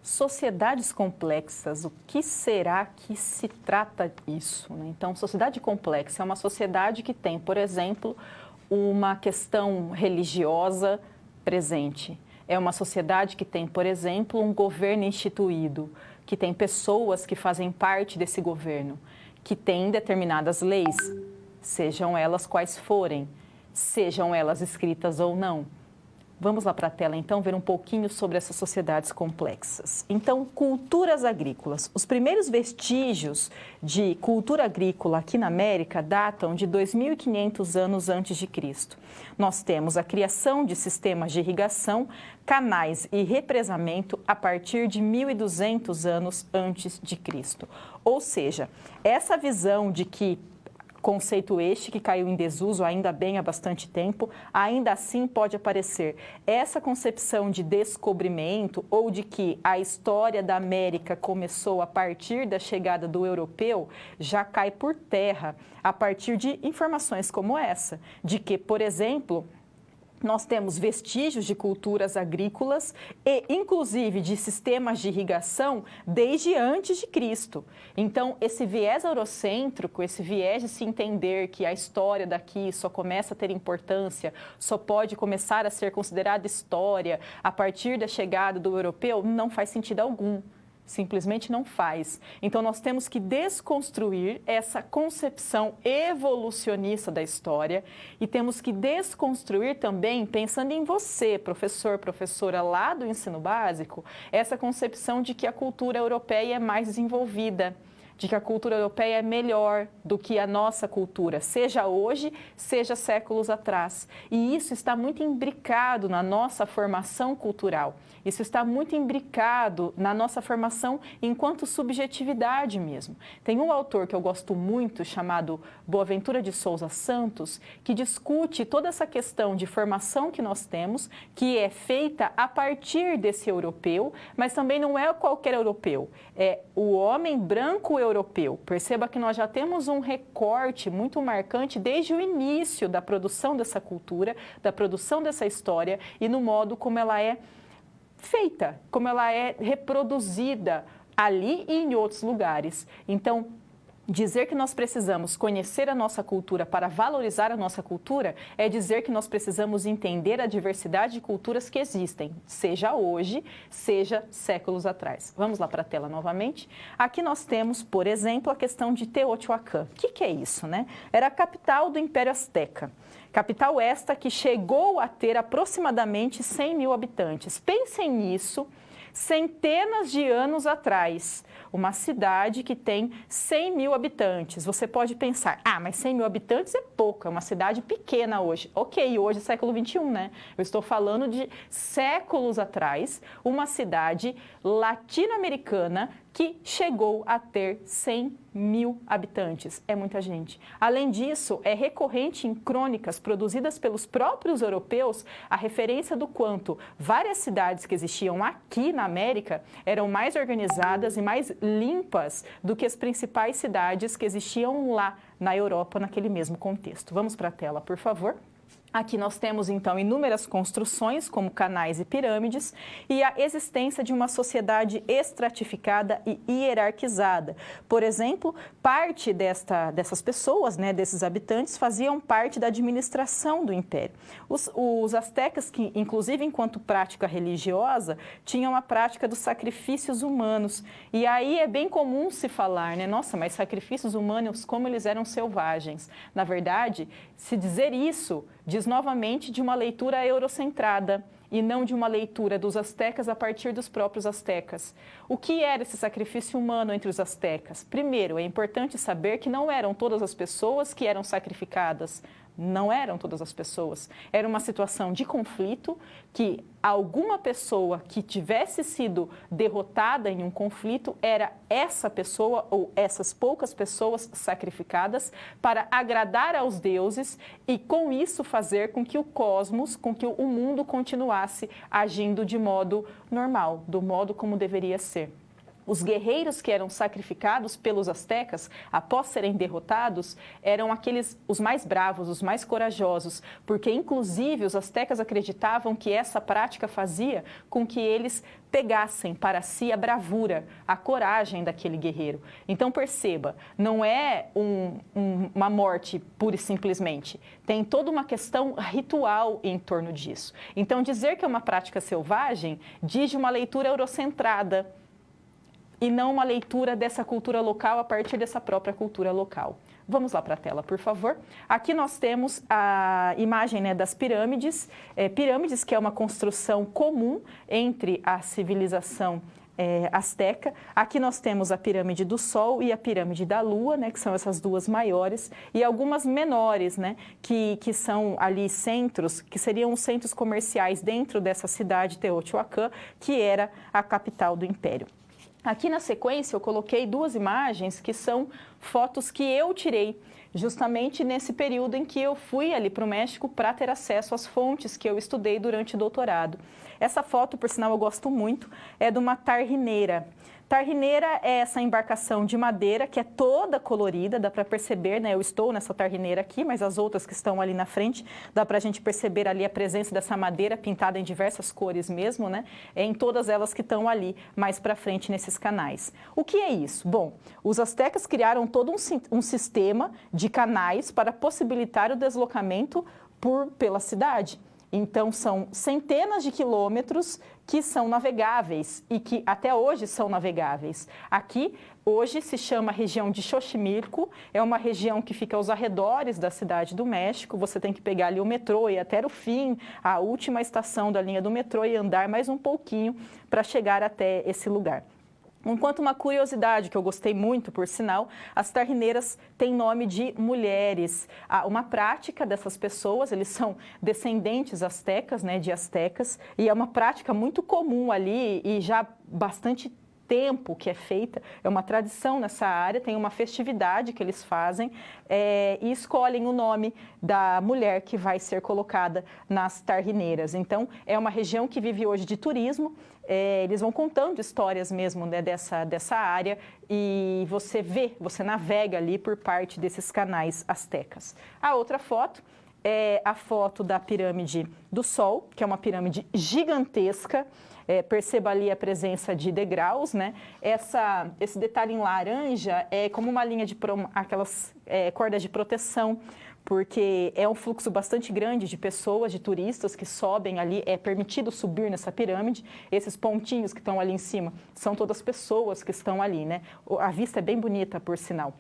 Sociedades complexas, o que será que se trata disso? Então, sociedade complexa é uma sociedade que tem, por exemplo, uma questão religiosa presente. É uma sociedade que tem, por exemplo, um governo instituído, que tem pessoas que fazem parte desse governo, que tem determinadas leis, sejam elas quais forem, sejam elas escritas ou não. Vamos lá para a tela, então, ver um pouquinho sobre essas sociedades complexas. Então, culturas agrícolas. Os primeiros vestígios de cultura agrícola aqui na América datam de 2.500 anos antes de Cristo. Nós temos a criação de sistemas de irrigação, canais e represamento a partir de 1.200 anos antes de Cristo. Ou seja, essa visão de que conceito este que caiu em desuso ainda bem há bastante tempo, ainda assim pode aparecer. Essa concepção de descobrimento ou de que a história da América começou a partir da chegada do europeu já cai por terra a partir de informações como essa, de que, por exemplo, nós temos vestígios de culturas agrícolas e, inclusive, de sistemas de irrigação desde antes de Cristo. Então, esse viés eurocêntrico, esse viés de se entender que a história daqui só começa a ter importância, só pode começar a ser considerada história a partir da chegada do europeu, não faz sentido algum. Simplesmente não faz. Então, nós temos que desconstruir essa concepção evolucionista da história e temos que desconstruir também, pensando em você, professor, professora lá do ensino básico, essa concepção de que a cultura europeia é mais desenvolvida, de que a cultura europeia é melhor do que a nossa cultura, seja hoje, seja séculos atrás. E isso está muito imbricado na nossa formação cultural. Isso está muito imbricado na nossa formação enquanto subjetividade mesmo. Tem um autor que eu gosto muito, chamado Boaventura de Souza Santos, que discute toda essa questão de formação que nós temos, que é feita a partir desse europeu, mas também não é qualquer europeu, é o homem branco europeu. Perceba que nós já temos um recorte muito marcante desde o início da produção dessa cultura, da produção dessa história e no modo como ela é feita, como ela é reproduzida ali e em outros lugares. Então, dizer que nós precisamos conhecer a nossa cultura para valorizar a nossa cultura é dizer que nós precisamos entender a diversidade de culturas que existem, seja hoje, seja séculos atrás. Vamos lá para a tela novamente. Aqui nós temos, por exemplo, a questão de Teotihuacan. O que é isso, né? Era a capital do Império Azteca. Capital esta que chegou a ter aproximadamente 100 mil habitantes. Pensem nisso, centenas de anos atrás. Uma cidade que tem 100 mil habitantes. Você pode pensar, mas 100 mil habitantes é pouco, é uma cidade pequena hoje. Ok, hoje é século XXI, né? Eu estou falando de séculos atrás, uma cidade latino-americana que chegou a ter 100 mil habitantes. É muita gente. Além disso, é recorrente em crônicas produzidas pelos próprios europeus a referência do quanto várias cidades que existiam aqui na América eram mais organizadas e mais limpas do que as principais cidades que existiam lá na Europa naquele mesmo contexto. Vamos para a tela, por favor. Aqui nós temos, então, inúmeras construções, como canais e pirâmides, e a existência de uma sociedade estratificada e hierarquizada. Por exemplo, parte dessas pessoas, né, desses habitantes, faziam parte da administração do império. Os astecas, que, inclusive enquanto prática religiosa, tinham a prática dos sacrifícios humanos. E aí é bem comum se falar, né, nossa, mas sacrifícios humanos, como eles eram selvagens. Na verdade, se dizer isso diz novamente de uma leitura eurocentrada e não de uma leitura dos astecas a partir dos próprios astecas. O que era esse sacrifício humano entre os astecas? Primeiro, é importante saber que não eram todas as pessoas que eram sacrificadas. Não eram todas as pessoas. Era uma situação de conflito que alguma pessoa que tivesse sido derrotada em um conflito era essa pessoa ou essas poucas pessoas sacrificadas para agradar aos deuses e com isso fazer com que o cosmos, com que o mundo continuasse agindo de modo normal, do modo como deveria ser. Os guerreiros que eram sacrificados pelos astecas, após serem derrotados, eram os mais bravos, os mais corajosos, porque, inclusive, os astecas acreditavam que essa prática fazia com que eles pegassem para si a bravura, a coragem daquele guerreiro. Então, perceba, não é uma morte pura e simplesmente. Tem toda uma questão ritual em torno disso. Então, dizer que é uma prática selvagem diz de uma leitura eurocentrada, e não uma leitura dessa cultura local a partir dessa própria cultura local. Vamos lá para a tela, por favor. Aqui nós temos a imagem, né, das pirâmides. Pirâmides, que é uma construção comum entre a civilização asteca. Aqui nós temos a pirâmide do Sol e a pirâmide da Lua, né, que são essas duas maiores, e algumas menores, né, que são ali centros, que seriam os centros comerciais dentro dessa cidade, Teotihuacan, que era a capital do Império. Aqui na sequência eu coloquei duas imagens que são fotos que eu tirei justamente nesse período em que eu fui ali para o México para ter acesso às fontes que eu estudei durante o doutorado. Essa foto, por sinal, eu gosto muito, é de uma tarrineira. Tarrineira é essa embarcação de madeira que é toda colorida, dá para perceber, né? Eu estou nessa tarrineira aqui, mas as outras que estão ali na frente, dá para a gente perceber ali a presença dessa madeira pintada em diversas cores mesmo, né? Em todas elas que estão ali mais para frente nesses canais. O que é isso? Bom, os astecas criaram todo um sistema de canais para possibilitar o deslocamento pela cidade. Então, são centenas de quilômetros que são navegáveis e que até hoje são navegáveis. Aqui, hoje, se chama região de Xochimilco, é uma região que fica aos arredores da cidade do México. Você tem que pegar ali o metrô e ir até o fim, a última estação da linha do metrô e andar mais um pouquinho para chegar até esse lugar. Enquanto uma curiosidade que eu gostei muito, por sinal, as tarrineiras têm nome de mulheres. Uma prática dessas pessoas, eles são descendentes astecas, né, de astecas, e é uma prática muito comum ali e já bastante tempo que é feita, é uma tradição nessa área, tem uma festividade que eles fazem e escolhem o nome da mulher que vai ser colocada nas tarrineiras. Então, é uma região que vive hoje de turismo, eles vão contando histórias mesmo, né, dessa área e você navega ali por parte desses canais astecas. A outra foto é a foto da pirâmide do Sol, que é uma pirâmide gigantesca. Perceba ali a presença de degraus, né? Esse detalhe em laranja é como uma linha de aquelas cordas de proteção, porque é um fluxo bastante grande de pessoas, de turistas que sobem ali, é permitido subir nessa pirâmide. Esses pontinhos que estão ali em cima são todas pessoas que estão ali, né? A vista é bem bonita, por sinal.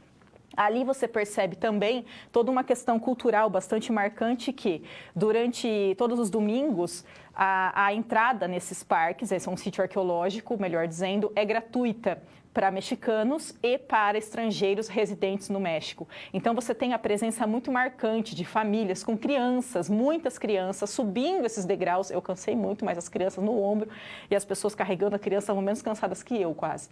Ali você percebe também toda uma questão cultural bastante marcante que, durante todos os domingos, a entrada nesses parques, esse é um sítio arqueológico, melhor dizendo, é gratuita para mexicanos e para estrangeiros residentes no México. Então, você tem a presença muito marcante de famílias com crianças, muitas crianças, subindo esses degraus. Eu cansei muito, mas as crianças no ombro e as pessoas carregando a criança estavam menos cansadas que eu, quase.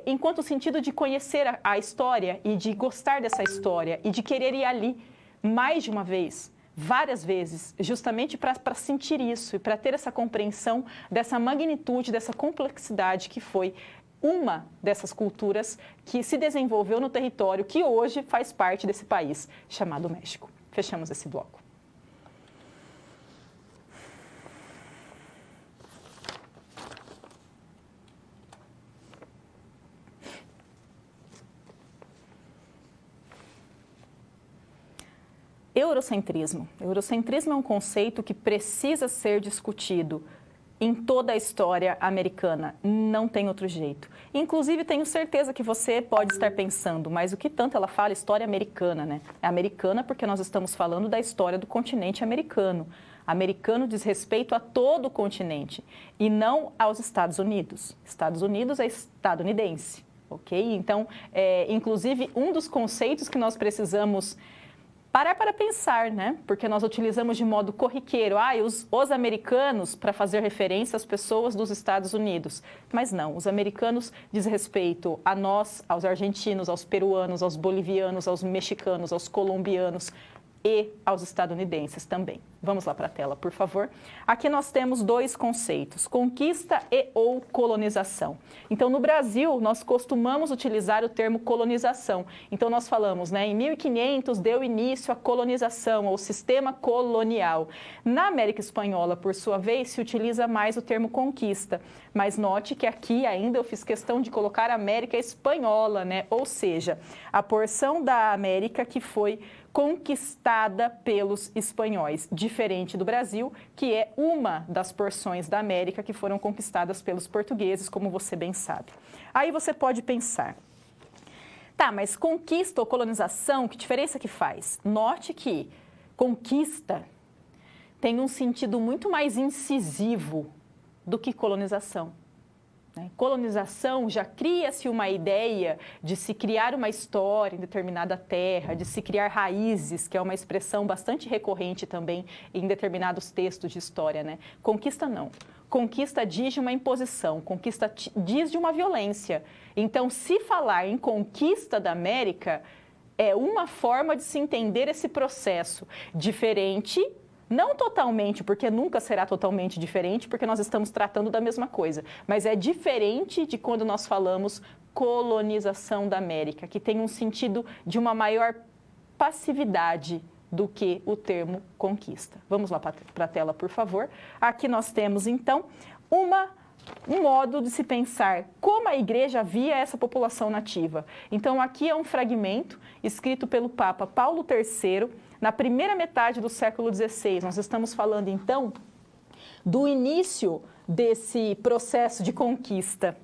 Enquanto o sentido de conhecer a história e de gostar dessa história e de querer ir ali mais de uma vez, várias vezes, justamente para sentir isso e para ter essa compreensão dessa magnitude, dessa complexidade que foi uma dessas culturas que se desenvolveu no território que hoje faz parte desse país, chamado México. Fechamos esse bloco. Eurocentrismo. Eurocentrismo é um conceito que precisa ser discutido em toda a história americana. Não tem outro jeito. Inclusive, tenho certeza que você pode estar pensando, mas o que tanto ela fala história americana, né? É americana porque nós estamos falando da história do continente americano. Americano diz respeito a todo o continente e não aos Estados Unidos. Estados Unidos é estadunidense, ok? Então, inclusive, um dos conceitos que nós precisamos parar para pensar, né? Porque nós utilizamos de modo corriqueiro, os americanos, para fazer referência às pessoas dos Estados Unidos. Mas não, os americanos diz respeito a nós, aos argentinos, aos peruanos, aos bolivianos, aos mexicanos, aos colombianos e aos estadunidenses também. Vamos lá para a tela, por favor. Aqui nós temos dois conceitos, conquista e ou colonização. Então, no Brasil, nós costumamos utilizar o termo colonização. Então, nós falamos, né, em 1500 deu início à colonização, ou sistema colonial. Na América Espanhola, por sua vez, se utiliza mais o termo conquista. Mas note que aqui ainda eu fiz questão de colocar América Espanhola, né? Ou seja, a porção da América que foi conquistada pelos espanhóis, diferente do Brasil, que é uma das porções da América que foram conquistadas pelos portugueses, como você bem sabe. Aí você pode pensar, tá, mas conquista ou colonização, que diferença que faz? Note que conquista tem um sentido muito mais incisivo do que colonização. Colonização, já cria-se uma ideia de se criar uma história em determinada terra, de se criar raízes, que é uma expressão bastante recorrente também em determinados textos de história, né? Conquista não. Conquista diz de uma imposição, conquista diz de uma violência. Então, se falar em conquista da América, é uma forma de se entender esse processo diferente. Não totalmente, porque nunca será totalmente diferente, porque nós estamos tratando da mesma coisa. Mas é diferente de quando nós falamos colonização da América, que tem um sentido de uma maior passividade do que o termo conquista. Vamos lá para a tela, por favor. Aqui nós temos, então, um modo de se pensar como a igreja via essa população nativa. Então, aqui é um fragmento escrito pelo Papa Paulo III, na primeira metade do século XVI. Nós estamos falando, então, do início desse processo de conquista.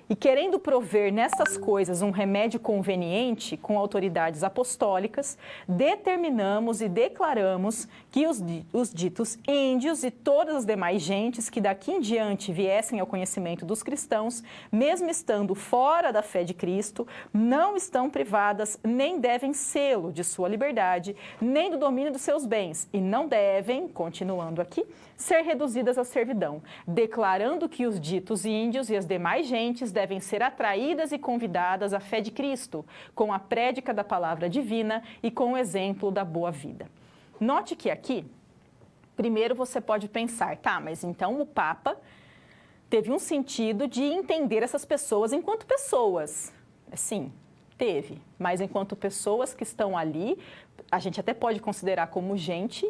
E querendo prover nessas coisas um remédio conveniente com autoridades apostólicas, determinamos e declaramos que os ditos índios e todas as demais gentes que daqui em diante viessem ao conhecimento dos cristãos, mesmo estando fora da fé de Cristo, não estão privadas nem devem sê-lo de sua liberdade, nem do domínio dos seus bens, e não devem, continuando aqui, ser reduzidas à servidão, declarando que os ditos índios e as demais gentes devem ser atraídas e convidadas à fé de Cristo, com a prédica da palavra divina e com o exemplo da boa vida. Note que aqui, primeiro você pode pensar, tá, mas então o Papa teve um sentido de entender essas pessoas enquanto pessoas. Sim, teve, mas enquanto pessoas que estão ali, a gente até pode considerar como gente.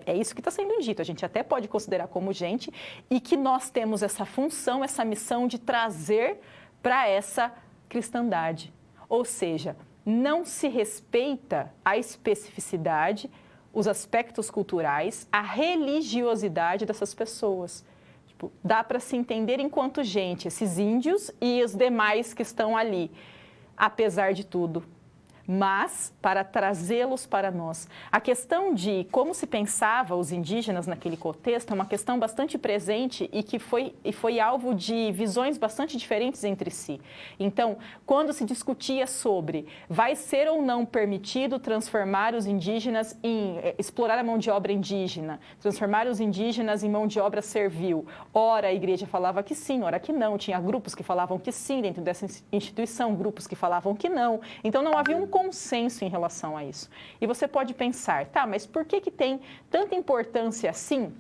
É isso que está sendo dito, a gente até pode considerar como gente e que nós temos essa função, essa missão de trazer para essa cristandade. Ou seja, não se respeita a especificidade, os aspectos culturais, a religiosidade dessas pessoas. Tipo, dá para se entender enquanto gente, esses índios e os demais que estão ali, apesar de tudo. Mas para trazê-los para nós. A questão de como se pensava os indígenas naquele contexto é uma questão bastante presente e que foi alvo de visões bastante diferentes entre si. Então, quando se discutia sobre vai ser ou não permitido transformar os indígenas explorar a mão de obra indígena, transformar os indígenas em mão de obra servil, ora a igreja falava que sim, ora que não. Tinha grupos que falavam que sim dentro dessa instituição, grupos que falavam que não. Então, não havia um consenso em relação a isso. E você pode pensar, tá, mas por que tem tanta importância assim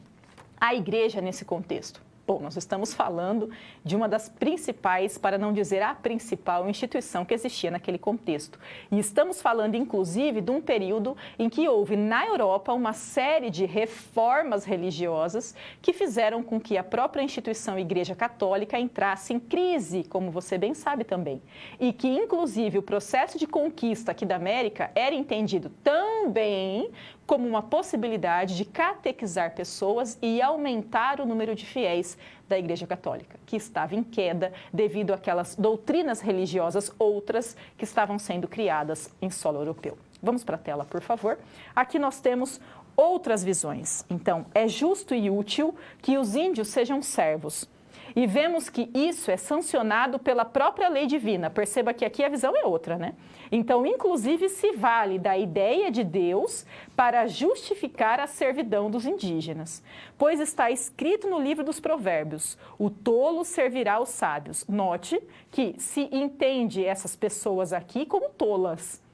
a igreja nesse contexto? Bom, nós estamos falando de uma das principais, para não dizer a principal instituição que existia naquele contexto. E estamos falando, inclusive, de um período em que houve na Europa uma série de reformas religiosas que fizeram com que a própria instituição Igreja Católica entrasse em crise, como você bem sabe também. E que, inclusive, o processo de conquista aqui da América era entendido também como uma possibilidade de catequizar pessoas e aumentar o número de fiéis da Igreja Católica, que estava em queda devido àquelas doutrinas religiosas outras que estavam sendo criadas em solo europeu. Vamos para a tela, por favor. Aqui nós temos outras visões. Então, é justo e útil que os índios sejam servos. E vemos que isso é sancionado pela própria lei divina. Perceba que aqui a visão é outra, né? Então, inclusive, se vale da ideia de Deus para justificar a servidão dos indígenas. Pois está escrito no livro dos Provérbios, o tolo servirá aos sábios. Note que se entende essas pessoas aqui como tolas,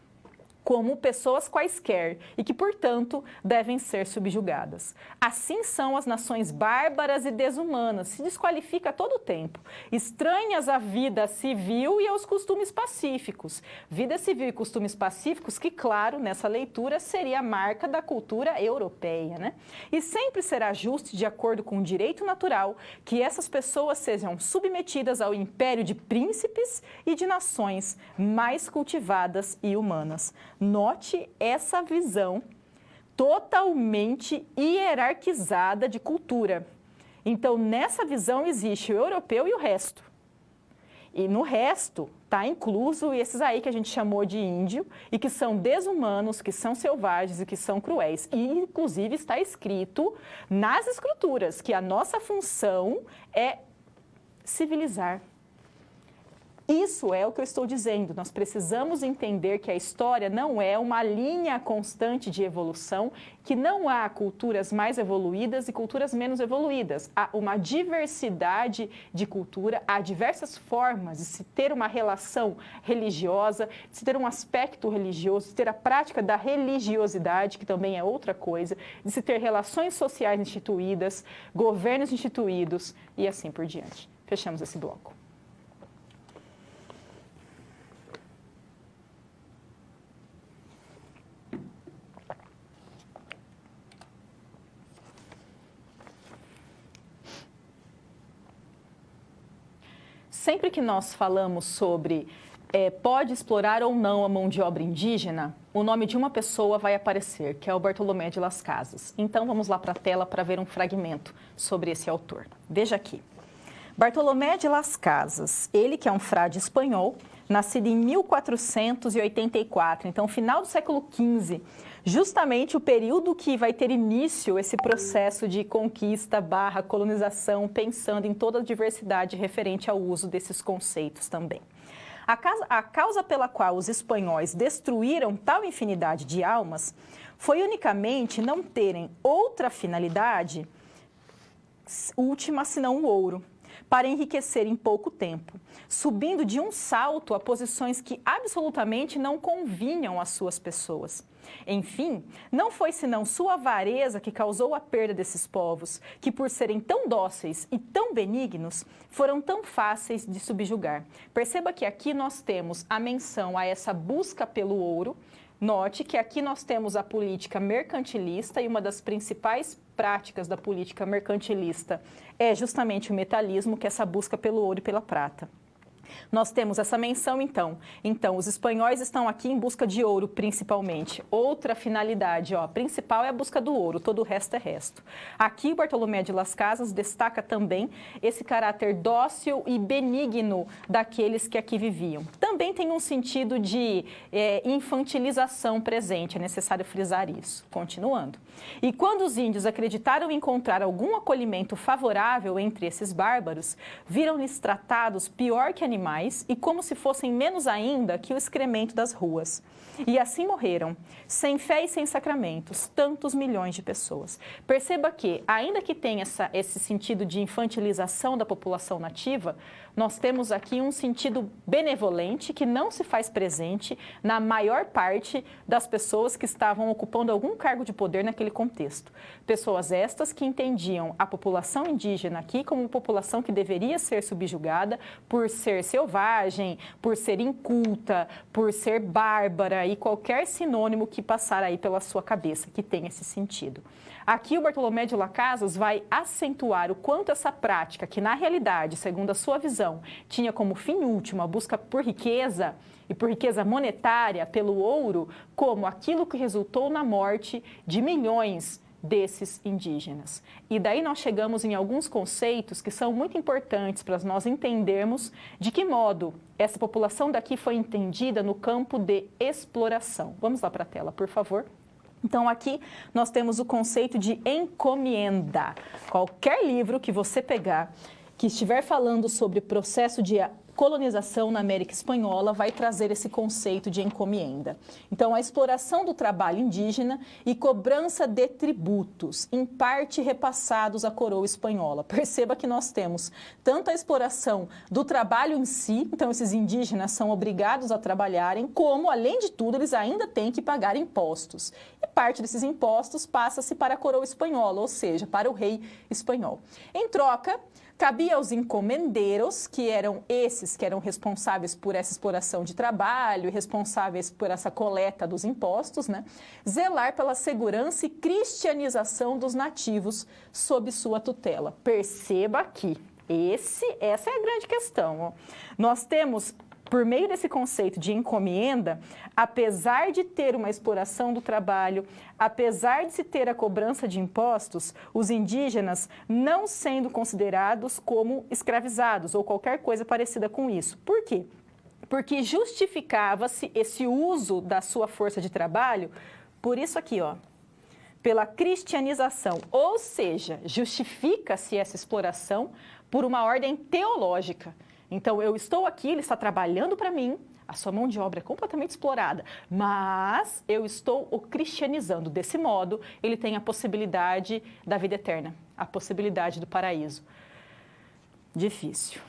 como pessoas quaisquer e que, portanto, devem ser subjugadas. Assim são as nações bárbaras e desumanas, se desqualifica a todo tempo, estranhas à vida civil e aos costumes pacíficos. Vida civil e costumes pacíficos que, claro, nessa leitura seria a marca da cultura europeia, né? E sempre será justo, de acordo com o direito natural, que essas pessoas sejam submetidas ao império de príncipes e de nações mais cultivadas e humanas. Note essa visão totalmente hierarquizada de cultura. Então, nessa visão existe o europeu e o resto. E no resto está incluso esses aí que a gente chamou de índio e que são desumanos, que são selvagens e que são cruéis. E, inclusive, está escrito nas escrituras que a nossa função é civilizar. Isso é o que eu estou dizendo. Nós precisamos entender que a história não é uma linha constante de evolução, que não há culturas mais evoluídas e culturas menos evoluídas. Há uma diversidade de cultura, há diversas formas de se ter uma relação religiosa, de se ter um aspecto religioso, de se ter a prática da religiosidade, que também é outra coisa, de se ter relações sociais instituídas, governos instituídos e assim por diante. Fechamos esse bloco. Sempre que nós falamos sobre pode explorar ou não a mão de obra indígena, o nome de uma pessoa vai aparecer, que é o Bartolomé de Las Casas. Então, vamos lá para a tela para ver um fragmento sobre esse autor. Veja aqui. Bartolomé de Las Casas, ele que é um frade espanhol, nascido em 1484, então final do século XV, justamente o período que vai ter início esse processo de conquista / colonização, pensando em toda a diversidade referente ao uso desses conceitos também. A causa pela qual os espanhóis destruíram tal infinidade de almas foi unicamente não terem outra finalidade última senão o ouro, para enriquecer em pouco tempo, subindo de um salto a posições que absolutamente não convinham às suas pessoas. Enfim, não foi senão sua avareza que causou a perda desses povos, que por serem tão dóceis e tão benignos, foram tão fáceis de subjugar. Perceba que aqui nós temos a menção a essa busca pelo ouro. Note que aqui nós temos a política mercantilista e uma das principais práticas da política mercantilista é justamente o metalismo, que é essa busca pelo ouro e pela prata. Nós temos essa menção, então. Então, os espanhóis estão aqui em busca de ouro, principalmente. Outra finalidade, principal é a busca do ouro, todo o resto é resto. Aqui, Bartolomé de Las Casas destaca também esse caráter dócil e benigno daqueles que aqui viviam. Também tem um sentido de infantilização presente, é necessário frisar isso. Continuando. E quando os índios acreditaram encontrar algum acolhimento favorável entre esses bárbaros, viram-lhes tratados pior que animais e como se fossem menos ainda que o excremento das ruas. E assim morreram, sem fé e sem sacramentos, tantos milhões de pessoas. Perceba que, ainda que tenha esse sentido de infantilização da população nativa, nós temos aqui um sentido benevolente que não se faz presente na maior parte das pessoas que estavam ocupando algum cargo de poder naquele contexto. Pessoas estas que entendiam a população indígena aqui como uma população que deveria ser subjugada por ser selvagem, por ser inculta, por ser bárbara e qualquer sinônimo que passar aí pela sua cabeça que tenha esse sentido. Aqui o Bartolomé de Las Casas vai acentuar o quanto essa prática, que na realidade, segundo a sua visão, tinha como fim último a busca por riqueza e por riqueza monetária, pelo ouro, como aquilo que resultou na morte de milhões desses indígenas. E daí nós chegamos em alguns conceitos que são muito importantes para nós entendermos de que modo essa população daqui foi entendida no campo de exploração. Vamos lá para a tela, por favor. Então, aqui nós temos o conceito de encomienda. Qualquer livro que você pegar, que estiver falando sobre processo de colonização na América Espanhola, vai trazer esse conceito de encomienda. Então, a exploração do trabalho indígena e cobrança de tributos, em parte repassados à coroa espanhola. Perceba que nós temos tanto a exploração do trabalho em si, então esses indígenas são obrigados a trabalharem, como, além de tudo, eles ainda têm que pagar impostos. E parte desses impostos passa-se para a coroa espanhola, ou seja, para o rei espanhol. Em troca, cabia aos encomendeiros, que eram esses que eram responsáveis por essa exploração de trabalho e responsáveis por essa coleta dos impostos, né, zelar pela segurança e cristianização dos nativos sob sua tutela. Perceba aqui, essa é a grande questão. Ó. Nós temos, por meio desse conceito de encomienda, apesar de ter uma exploração do trabalho, apesar de se ter a cobrança de impostos, os indígenas não sendo considerados como escravizados ou qualquer coisa parecida com isso. Por quê? Porque justificava-se esse uso da sua força de trabalho por isso aqui, ó, pela cristianização, ou seja, justifica-se essa exploração por uma ordem teológica. Então, eu estou aqui, ele está trabalhando para mim, a sua mão de obra é completamente explorada, mas eu estou o cristianizando. Desse modo, ele tem a possibilidade da vida eterna, a possibilidade do paraíso. Difícil,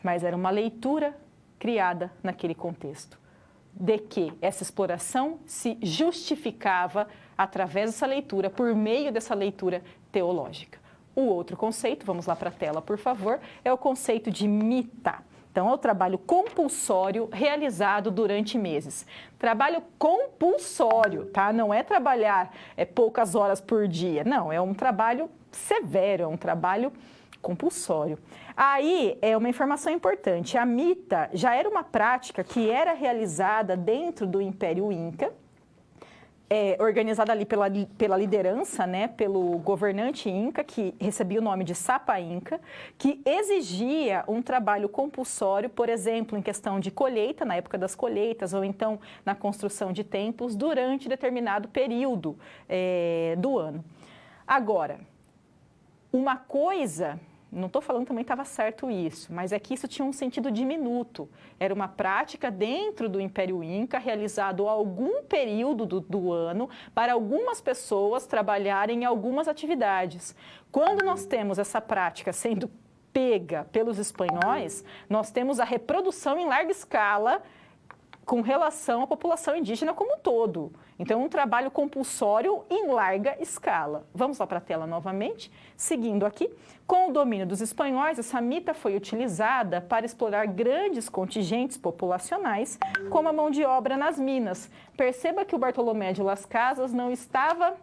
mas era uma leitura criada naquele contexto, de que essa exploração se justificava através dessa leitura, por meio dessa leitura teológica. O outro conceito, vamos lá para a tela, por favor, é o conceito de mita. Então, é o trabalho compulsório realizado durante meses. Trabalho compulsório, tá? Não é trabalhar poucas horas por dia. Não, é um trabalho severo, é um trabalho compulsório. Aí, é uma informação importante. A mita já era uma prática que era realizada dentro do Império Inca, organizada ali pela liderança, né, pelo governante inca, que recebia o nome de Sapa Inca, que exigia um trabalho compulsório, por exemplo, em questão de colheita, na época das colheitas, ou então na construção de templos, durante determinado período do ano. Agora, uma coisa... Não estou falando também que estava certo isso, mas é que isso tinha um sentido diminuto. Era uma prática dentro do Império Inca, realizado algum período do ano, para algumas pessoas trabalharem em algumas atividades. Quando nós temos essa prática sendo pega pelos espanhóis, nós temos a reprodução em larga escala com relação à população indígena como um todo. Então, um trabalho compulsório em larga escala. Vamos lá para a tela novamente. Seguindo aqui, com o domínio dos espanhóis, essa mita foi utilizada para explorar grandes contingentes populacionais, como a mão de obra nas minas. Perceba que o Bartolomé de Las Casas não estava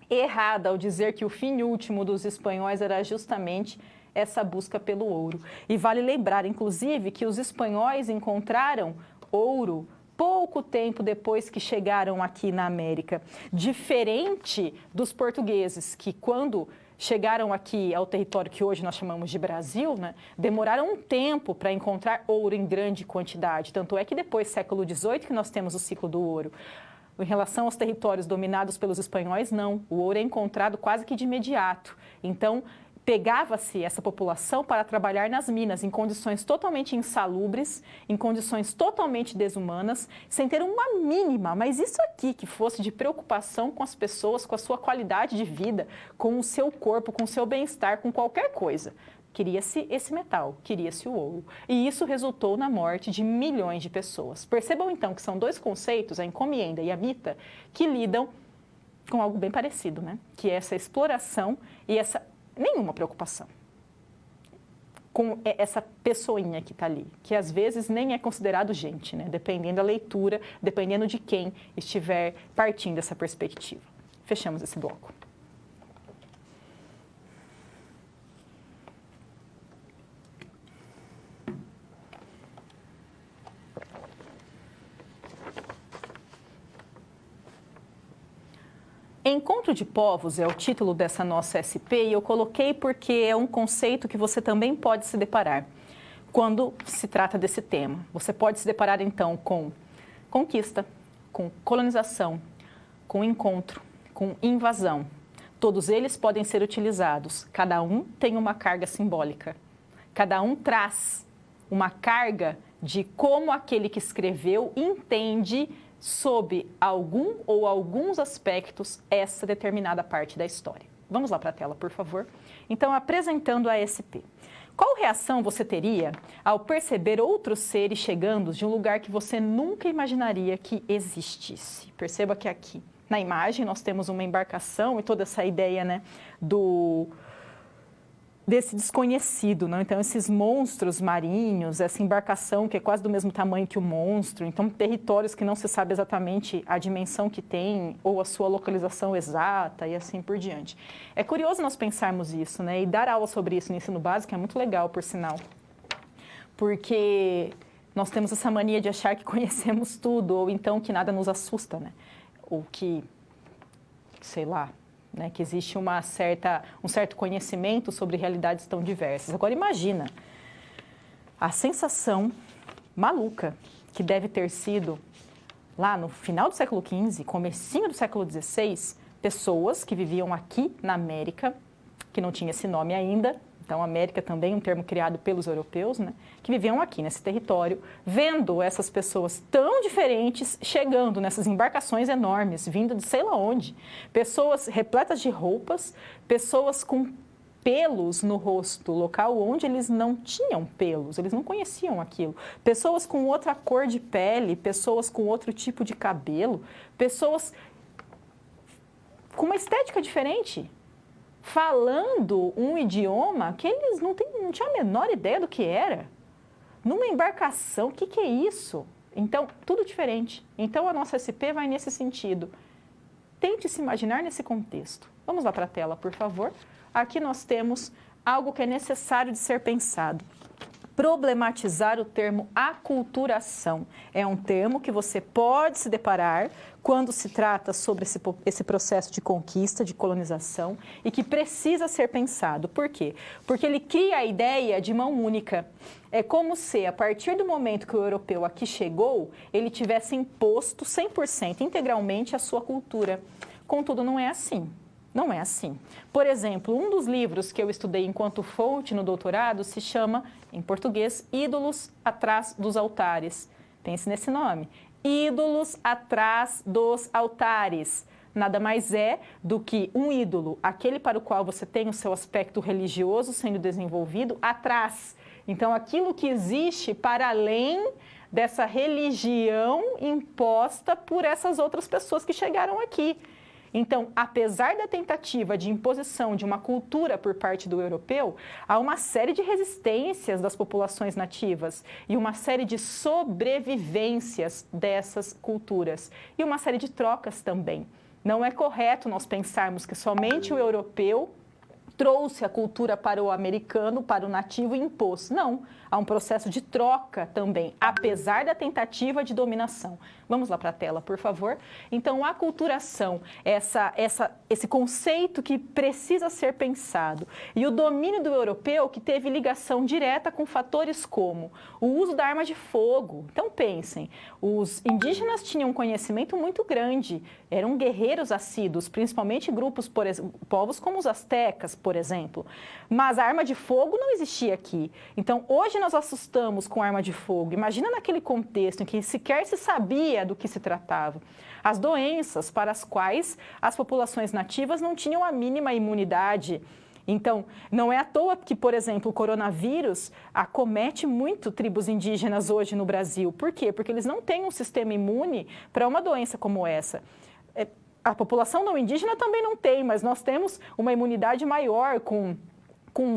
errado ao dizer que o fim último dos espanhóis era justamente essa busca pelo ouro. E vale lembrar, inclusive, que os espanhóis encontraram ouro pouco tempo depois que chegaram aqui na América. Diferente dos portugueses, que quando chegaram aqui ao território que hoje nós chamamos de Brasil, né, demoraram um tempo para encontrar ouro em grande quantidade. Tanto é que depois, século XVIII, que nós temos o ciclo do ouro. Em relação aos territórios dominados pelos espanhóis, não. O ouro é encontrado quase que de imediato. Então, pegava-se essa população para trabalhar nas minas, em condições totalmente insalubres, em condições totalmente desumanas, sem ter uma mínima, mas isso aqui que fosse de preocupação com as pessoas, com a sua qualidade de vida, com o seu corpo, com o seu bem-estar, com qualquer coisa. Queria-se esse metal, queria-se o ouro. E isso resultou na morte de milhões de pessoas. Percebam então que são dois conceitos, a encomienda e a mita, que lidam com algo bem parecido, né? Que é essa exploração e essa nenhuma preocupação com essa pessoinha que está ali, que às vezes nem é considerado gente, né? Dependendo da leitura, dependendo de quem estiver partindo dessa perspectiva. Fechamos esse bloco. Encontro de Povos é o título dessa nossa SP e eu coloquei porque é um conceito que você também pode se deparar quando se trata desse tema. Você pode se deparar então com conquista, com colonização, com encontro, com invasão. Todos eles podem ser utilizados, cada um tem uma carga simbólica, cada um traz uma carga de como aquele que escreveu entende sob algum ou alguns aspectos essa determinada parte da história. Vamos lá para a tela, por favor. Então, apresentando a SP. Qual reação você teria ao perceber outros seres chegando de um lugar que você nunca imaginaria que existisse? Perceba que aqui, na imagem, nós temos uma embarcação e toda essa ideia, né, desse desconhecido, não? Então, esses monstros marinhos, essa embarcação que é quase do mesmo tamanho que o monstro, então, territórios que não se sabe exatamente a dimensão que tem ou a sua localização exata e assim por diante. É curioso nós pensarmos isso, né? E dar aula sobre isso no ensino básico é muito legal, por sinal, porque nós temos essa mania de achar que conhecemos tudo ou então que nada nos assusta, né? Ou que, sei lá, né, que existe um certo conhecimento sobre realidades tão diversas. Agora, imagina a sensação maluca que deve ter sido, lá no final do século XV, comecinho do século XVI, pessoas que viviam aqui na América, que não tinha esse nome ainda, então América também um termo criado pelos europeus, né, que viviam aqui nesse território, vendo essas pessoas tão diferentes chegando nessas embarcações enormes, vindo de sei lá onde, pessoas repletas de roupas, pessoas com pelos no rosto, local onde eles não tinham pelos, eles não conheciam aquilo, pessoas com outra cor de pele, pessoas com outro tipo de cabelo, pessoas com uma estética diferente, falando um idioma que eles não tinham a menor ideia do que era. Numa embarcação, o que é isso? Então, tudo diferente. Então, a nossa SP vai nesse sentido. Tente se imaginar nesse contexto. Vamos lá para a tela, por favor. Aqui nós temos algo que é necessário de ser pensado. Problematizar o termo aculturação. É um termo que você pode se deparar quando se trata sobre esse processo de conquista, de colonização, e que precisa ser pensado. Por quê? Porque ele cria a ideia de mão única. É como se, a partir do momento que o europeu aqui chegou, ele tivesse imposto 100%, integralmente, a sua cultura. Contudo, não é assim. Não é assim. Por exemplo, um dos livros que eu estudei enquanto fonte no doutorado se chama, em português, Ídolos Atrás dos Altares. Pense nesse nome. Ídolos Atrás dos Altares. Nada mais é do que um ídolo, aquele para o qual você tem o seu aspecto religioso sendo desenvolvido, atrás. Então, aquilo que existe para além dessa religião imposta por essas outras pessoas que chegaram aqui. Então, apesar da tentativa de imposição de uma cultura por parte do europeu, há uma série de resistências das populações nativas e uma série de sobrevivências dessas culturas e uma série de trocas também. Não é correto nós pensarmos que somente o europeu trouxe a cultura para o americano, para o nativo e impôs. Não, há um processo de troca também, apesar da tentativa de dominação. Vamos lá para a tela, por favor. Então, a aculturação, esse conceito que precisa ser pensado. E o domínio do europeu que teve ligação direta com fatores como o uso da arma de fogo. Então, pensem, os indígenas tinham um conhecimento muito grande, eram guerreiros assíduos, principalmente grupos, povos como os astecas, por exemplo. Mas a arma de fogo não existia aqui. Então, hoje nós assustamos com arma de fogo. Imagina naquele contexto em que sequer se sabia do que se tratava. As doenças para as quais as populações nativas não tinham a mínima imunidade. Então, não é à toa que, por exemplo, o coronavírus acomete muito tribos indígenas hoje no Brasil. Por quê? Porque eles não têm um sistema imune para uma doença como essa. A população não indígena também não tem, mas nós temos uma imunidade maior com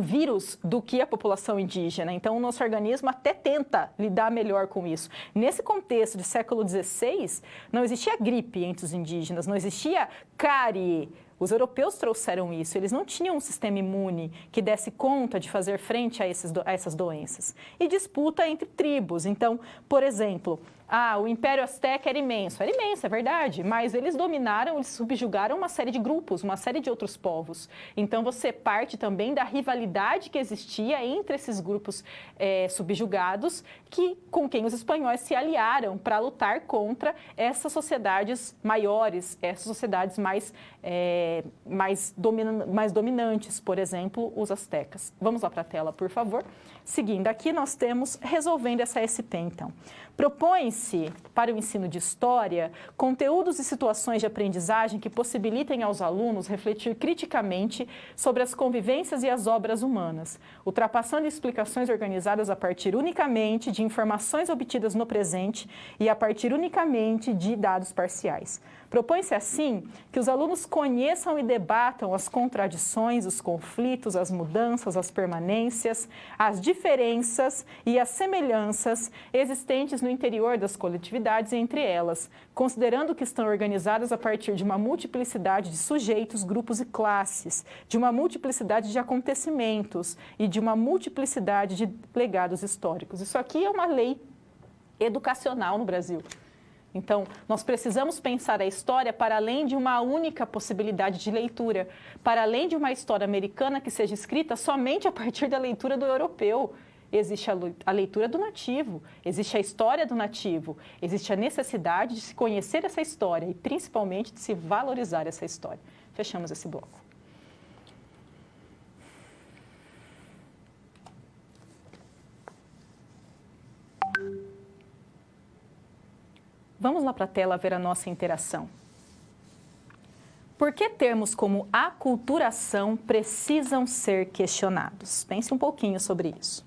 vírus do que a população indígena. Então, o nosso organismo até tenta lidar melhor com isso. Nesse contexto de século XVI, não existia gripe entre os indígenas, não existia cárie. Os europeus trouxeram isso, eles não tinham um sistema imune que desse conta de fazer frente a essas doenças. E disputa entre tribos. Então, por exemplo, o Império Azteca era imenso, é verdade, mas eles dominaram, eles subjugaram uma série de grupos, uma série de outros povos. Então, você parte também da rivalidade que existia entre esses grupos subjugados, com quem os espanhóis se aliaram para lutar contra essas sociedades maiores, essas sociedades mais dominantes, por exemplo, os astecas. Vamos lá para a tela, por favor. Seguindo, aqui nós temos resolvendo essa SP, então. Propõe-se, para o ensino de história, conteúdos e situações de aprendizagem que possibilitem aos alunos refletir criticamente sobre as convivências e as obras humanas, ultrapassando explicações organizadas a partir unicamente de informações obtidas no presente e a partir unicamente de dados parciais. Propõe-se, assim, que os alunos conheçam e debatam as contradições, os conflitos, as mudanças, as permanências, as diferenças e as semelhanças existentes no interior das coletividades entre elas, considerando que estão organizadas a partir de uma multiplicidade de sujeitos, grupos e classes, de uma multiplicidade de acontecimentos e de uma multiplicidade de legados históricos. Isso aqui é uma lei educacional no Brasil. Então, nós precisamos pensar a história para além de uma única possibilidade de leitura, para além de uma história americana que seja escrita somente a partir da leitura do europeu. Existe a leitura do nativo, existe a história do nativo, existe a necessidade de se conhecer essa história e, principalmente, de se valorizar essa história. Fechamos esse bloco. Vamos lá para a tela ver a nossa interação. Por que termos como aculturação precisam ser questionados? Pense um pouquinho sobre isso.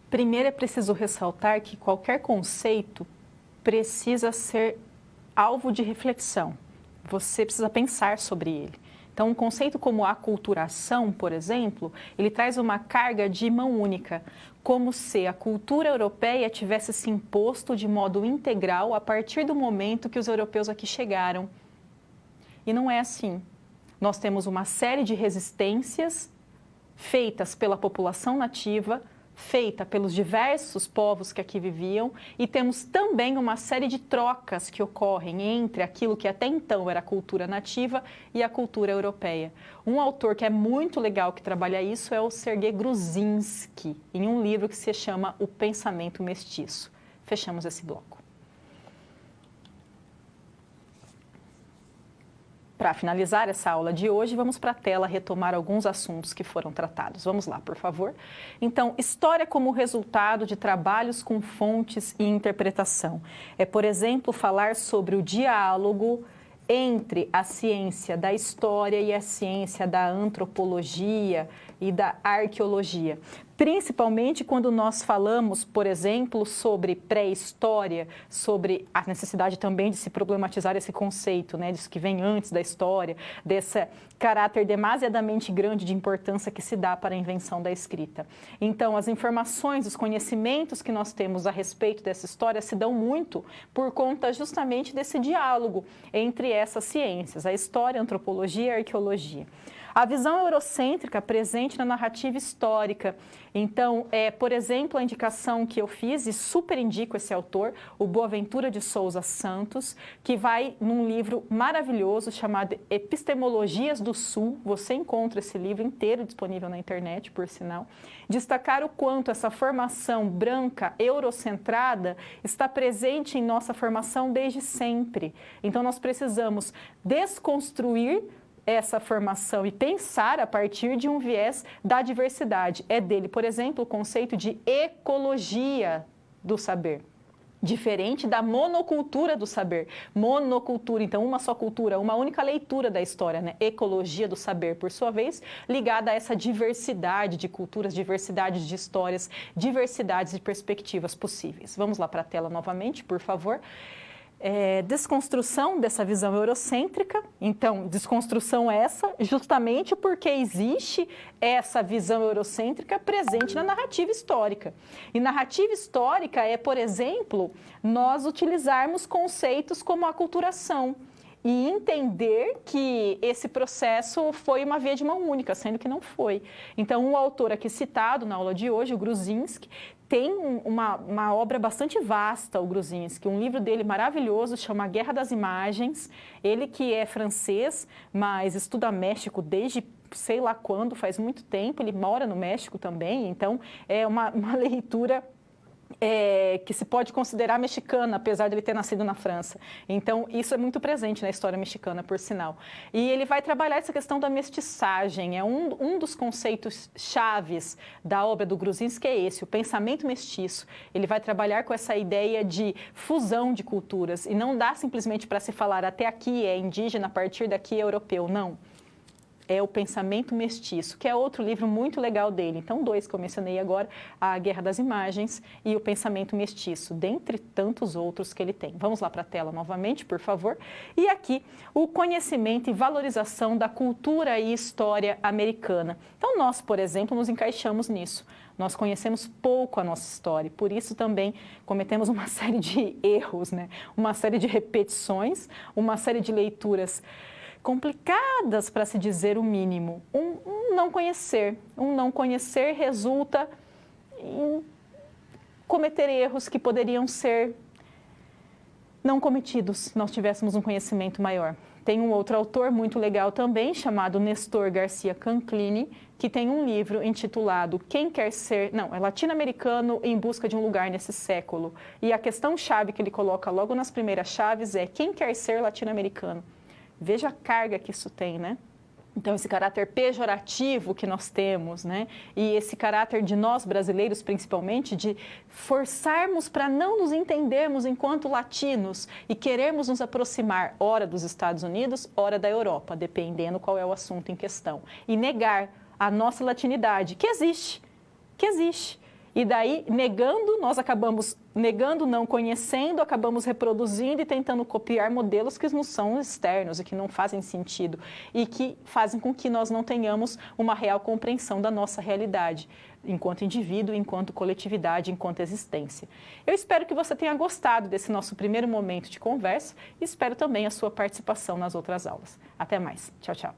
Primeiro é preciso ressaltar que qualquer conceito precisa ser alvo de reflexão. Você precisa pensar sobre ele. Então, um conceito como aculturação, por exemplo, ele traz uma carga de mão única, como se a cultura europeia tivesse se imposto de modo integral a partir do momento que os europeus aqui chegaram. E não é assim. Nós temos uma série de resistências feitas pela população nativa, feita pelos diversos povos que aqui viviam, e temos também uma série de trocas que ocorrem entre aquilo que até então era a cultura nativa e a cultura europeia. Um autor que é muito legal que trabalha isso é o Sergei Gruzinski, em um livro que se chama O Pensamento Mestiço. Fechamos esse bloco. Para finalizar essa aula de hoje, vamos para a tela retomar alguns assuntos que foram tratados. Vamos lá, por favor. Então, história como resultado de trabalhos com fontes e interpretação. É, por exemplo, falar sobre o diálogo entre a ciência da história e a ciência da antropologia e da arqueologia. Principalmente quando nós falamos, por exemplo, sobre pré-história, sobre a necessidade também de se problematizar esse conceito, né, disso que vem antes da história, desse caráter demasiadamente grande de importância que se dá para a invenção da escrita. Então, as informações, os conhecimentos que nós temos a respeito dessa história se dão muito por conta justamente desse diálogo entre essas ciências, a história, a antropologia e a arqueologia. A visão eurocêntrica presente na narrativa histórica. Então, por exemplo, a indicação que eu fiz, e super indico esse autor, o Boaventura de Souza Santos, que vai num livro maravilhoso chamado Epistemologias do Sul. Você encontra esse livro inteiro disponível na internet, por sinal. Destacar o quanto essa formação branca, eurocentrada, está presente em nossa formação desde sempre. Então, nós precisamos desconstruir essa formação e pensar a partir de um viés da diversidade. É dele, por exemplo, o conceito de ecologia do saber, diferente da monocultura do saber. Monocultura, então uma só cultura, uma única leitura da história, né? Ecologia do saber, por sua vez, ligada a essa diversidade de culturas, diversidade de histórias, diversidades de perspectivas possíveis. Vamos lá para a tela novamente, por favor. Desconstrução dessa visão eurocêntrica. Então, desconstrução essa justamente porque existe essa visão eurocêntrica presente na narrativa histórica. E narrativa histórica é, por exemplo, nós utilizarmos conceitos como aculturação e entender que esse processo foi uma via de mão única, sendo que não foi. Então, um autor aqui citado na aula de hoje, o Gruzinski, tem uma obra bastante vasta, o Gruzinski, um livro dele maravilhoso, chama Guerra das Imagens. Ele que é francês, mas estuda México desde sei lá quando, faz muito tempo, ele mora no México também, então é uma leitura que se pode considerar mexicana, apesar de ele ter nascido na França. Então, isso é muito presente na história mexicana, por sinal. E ele vai trabalhar essa questão da mestiçagem. É um dos conceitos chaves da obra do Gruzinski, é esse, o pensamento mestiço. Ele vai trabalhar com essa ideia de fusão de culturas. E não dá simplesmente para se falar até aqui é indígena, a partir daqui é europeu. Não. É o Pensamento Mestiço, que é outro livro muito legal dele. Então, dois que eu mencionei agora, A Guerra das Imagens e O Pensamento Mestiço, dentre tantos outros que ele tem. Vamos lá para a tela novamente, por favor. E aqui, o conhecimento e valorização da cultura e história americana. Então, nós, por exemplo, nos encaixamos nisso. Nós conhecemos pouco a nossa história, por isso também cometemos uma série de erros, né? Uma série de repetições, uma série de leituras complicadas, para se dizer o mínimo. Um não conhecer. Um não conhecer resulta em cometer erros que poderiam ser não cometidos se nós tivéssemos um conhecimento maior. Tem um outro autor muito legal também, chamado Nestor Garcia Canclini, que tem um livro intitulado Quem Quer Ser... Não, é latino-americano em busca de um lugar nesse século. E a questão-chave que ele coloca logo nas primeiras chaves é quem quer ser latino-americano? Veja a carga que isso tem, né? Então, esse caráter pejorativo que nós temos, né? E esse caráter de nós brasileiros, principalmente, de forçarmos para não nos entendermos enquanto latinos e querermos nos aproximar, ora dos Estados Unidos, ora da Europa, dependendo qual é o assunto em questão. E negar a nossa latinidade, que existe. E daí, nós acabamos negando, não conhecendo, acabamos reproduzindo e tentando copiar modelos que nos são externos e que não fazem sentido e que fazem com que nós não tenhamos uma real compreensão da nossa realidade, enquanto indivíduo, enquanto coletividade, enquanto existência. Eu espero que você tenha gostado desse nosso primeiro momento de conversa e espero também a sua participação nas outras aulas. Até mais. Tchau, tchau.